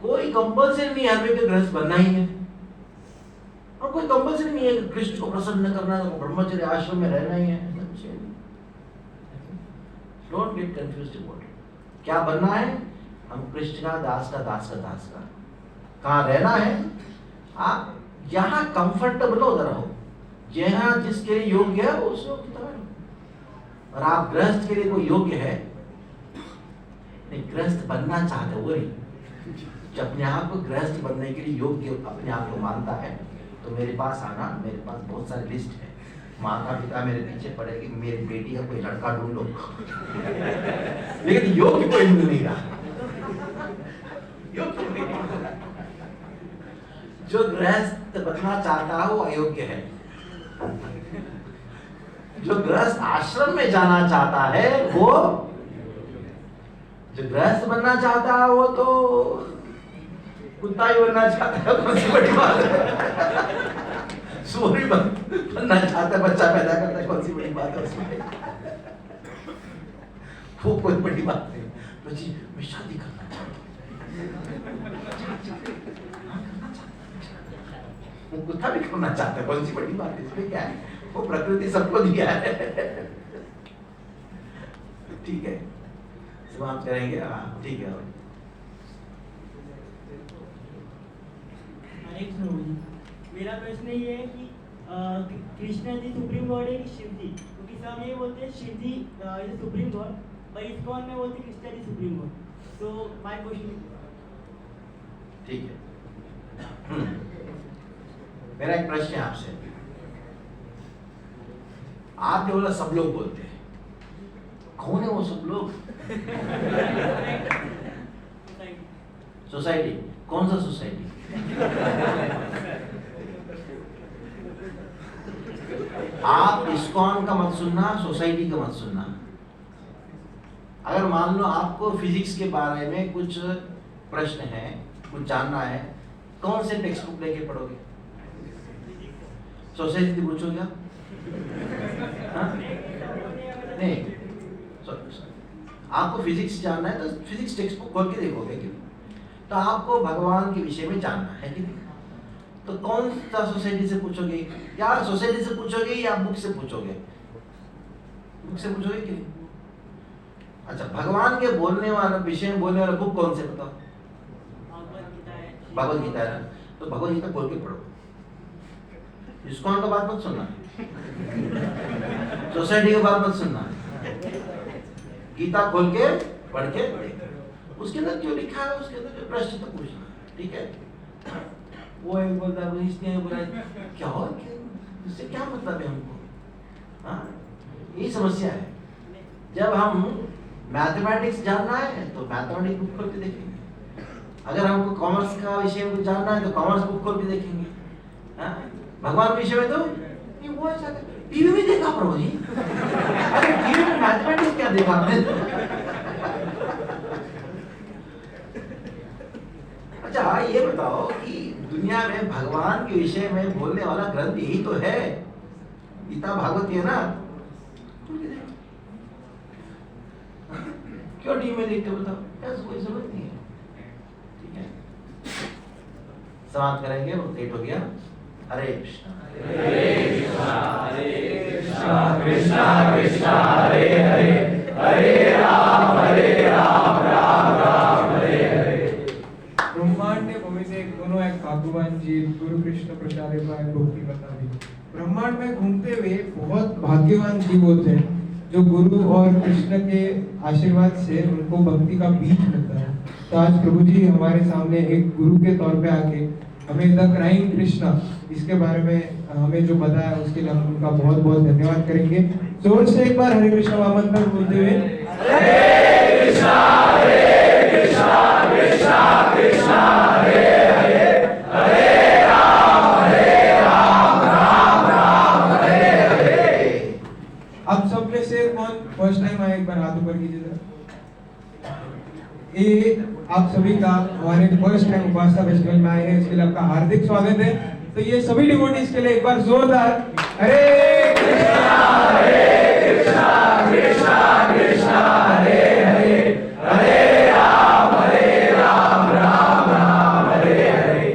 कोई कंपल्सरी नहीं है हर व्यक्ति गृहस्थ बनना ही है, और कोई कंपल्सरी नहीं है कृष्ण को प्रसन्न करना है, ब्रह्मचर्य आश्रम में रहना ही है। Don't get confused about it. क्या बनना है? हम कृष्ण का दास का। कहाँ रहना है? आप यहाँ कंफर्टेबल हो, उधर रहो। जहाँ जिसके लिए योग्य है उस योग्यता में रहो। और आप गृहस्थ के लिए कोई योग्य है नहीं, गृहस्थ बनना चाहते हो नहीं, जब अपने आप को गृहस्थ बनने के लिए योग्य अपने आप को मानता है तो मेरे पास आना। मेरे पास बहुत सारी लिस्ट है। माता पिता मेरे पीछे पड़े कि मेरी बेटी का कोई लड़का ढूंढ लो, लेकिन योग्य कोई मिल नहीं रहा। जो गृहस्थ बनना चाहता है वो अयोग्य है। जो गृहस्थ आश्रम में जाना चाहता है वो, जो गृहस्थ बनना चाहता है वो तो कुत्ता ही बनना चाहता है। कौन सी बड़ी बात है? सूरी बनना चाहता है, बच्चा पैदा करता है, कौन सी बड़ी बात है उसमें? वो कोई बड़ी बात नहीं। तो जी मैं शादी करना चाहता हूँ, वो कुत्ता भी करना चाहता है, कौन सी बड़ी बात है इसमें? क्या है, वो प्रकृति सबको दिया है। ठीक है, समाप्त करेंगे। हाँ ठीक है। मेरा प्रश्न ये है कि कृष्णा जी सुप्रीम गॉड है कि शिव जी? क्योंकि सब ये बोलते हैं शिव जी इज सुप्रीम गॉड, पर इस्कॉन में बोलते हैं कृष्णा जी सुप्रीम गॉड। तो माय क्वेश्चन। ठीक है, मेरा एक प्रश्न है आपसे। आपने बोला सब लोग बोलते हैं, कौन है वो सब लोग? सोसाइटी? कौन सा सोसाइटी? आप इस्कॉन का मत सुनना, सोसाइटी का मत सुनना। अगर मान लो आपको फिजिक्स के बारे में कुछ प्रश्न है, कुछ जानना है, कौन से टेक्स्ट बुक लेके पढ़ोगे? सोसाइटी से पूछोगे आप? नहीं, आपको फिजिक्स जानना है तो फिजिक्स टेक्स्ट बुक खोल के देखोगे क्यों? तो आपको भगवान के विषय में जानना है कि नहीं? तो कौन सा सोसाइटी से पूछोगे? या सोसाइटी से पूछोगे या बुक से पूछोगे? बुक से पूछोगे कि नहीं? अच्छा, भगवान के बोलने वाला विषय में बोलने वाला बुक कौन से बताओ? भगवद गीता है ना, तो भगवद गीता खोल के पढ़ो। इस्कॉन का बात मत सुनना, सोसाइटी की बात मत सुनना, गीता खोल के पढ़ के उसके अंदर जो लिखा है उसके अंदर प्रश्न तो पूछना। ठीक है, वो एक बोलता है इसने बोला क्या हो, इससे क्या मतलब है हमको? हाँ, ये समस्या है। जब हम मैथमेटिक्स जानना है तो मैथमेटिक्स बुक खोल के देखेंगे, अगर हमको कॉमर्स का विषय में जानना है तो कॉमर्स बुक खोल के देखेंगे। हाँ, भगवान विषय में तो ये वो ऐसा टीवी में देखा प्रभु जी। अरे टीवी में मैथमेटिक्स क्या देखा आपने? अच्छा ये बताओ कि दुनिया में भगवान के विषय में बोलने वाला ग्रंथ यही तो है, गीता भागवत है ना? क्यों टीवी में देखते बताओ? क्या कोई जरूरत नहीं है। ठीक है, समाप्त करेंगे, वो लेट हो गया। हरे कृष्णा कृष्णा कृष्णा हरे हरे, हरे राम राम राम हरे हरे। ब्रह्मांड भविष्य दोनों एक भगवान जी गुरु कृष्ण प्रसाद भक्ति बता दी। ब्रह्मांड में घूमते हुए बहुत भाग्यवान जीव होते हैं जो गुरु और कृष्ण के आशीर्वाद से उनको भक्ति का बीज मिलता है। तो आज प्रभु जी हमारे सामने एक गुरु के तौर पे आके हमें द क्राइंग कृष्णा इसके बारे में हमें जो बताया उसके लिए हम उनका बहुत बहुत धन्यवाद करेंगे। जोर से एक बार हरे कृष्णा महामंत्र बोलते हुए हरे कृष्णा कृष्णा कृष्णा हरे हरे, हरे राम राम राम हरे हरे। आप सब में से कौन फर्स्ट टाइम आए, एक बार हाथ ऊपर कीजिए जरा। ये आप सभी का हमारे फर्स्ट टाइम उपासना फेस्टिवल में आए हैं, इसके लिए आपका हार्दिक स्वागत है। तो ये सभी डिवोटीज के लिए एक बार जोरदार हरे कृष्णा कृष्णा कृष्णा हरे हरे, हरे राम राम राम हरे हरे।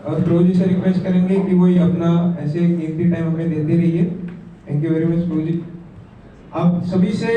और प्रभु जी से रिक्वेस्ट करेंगे कि वो अपना ऐसे कीमती टाइम हमें देते रहिए। थैंक यू वेरी मच प्रभु जी। आप सभी से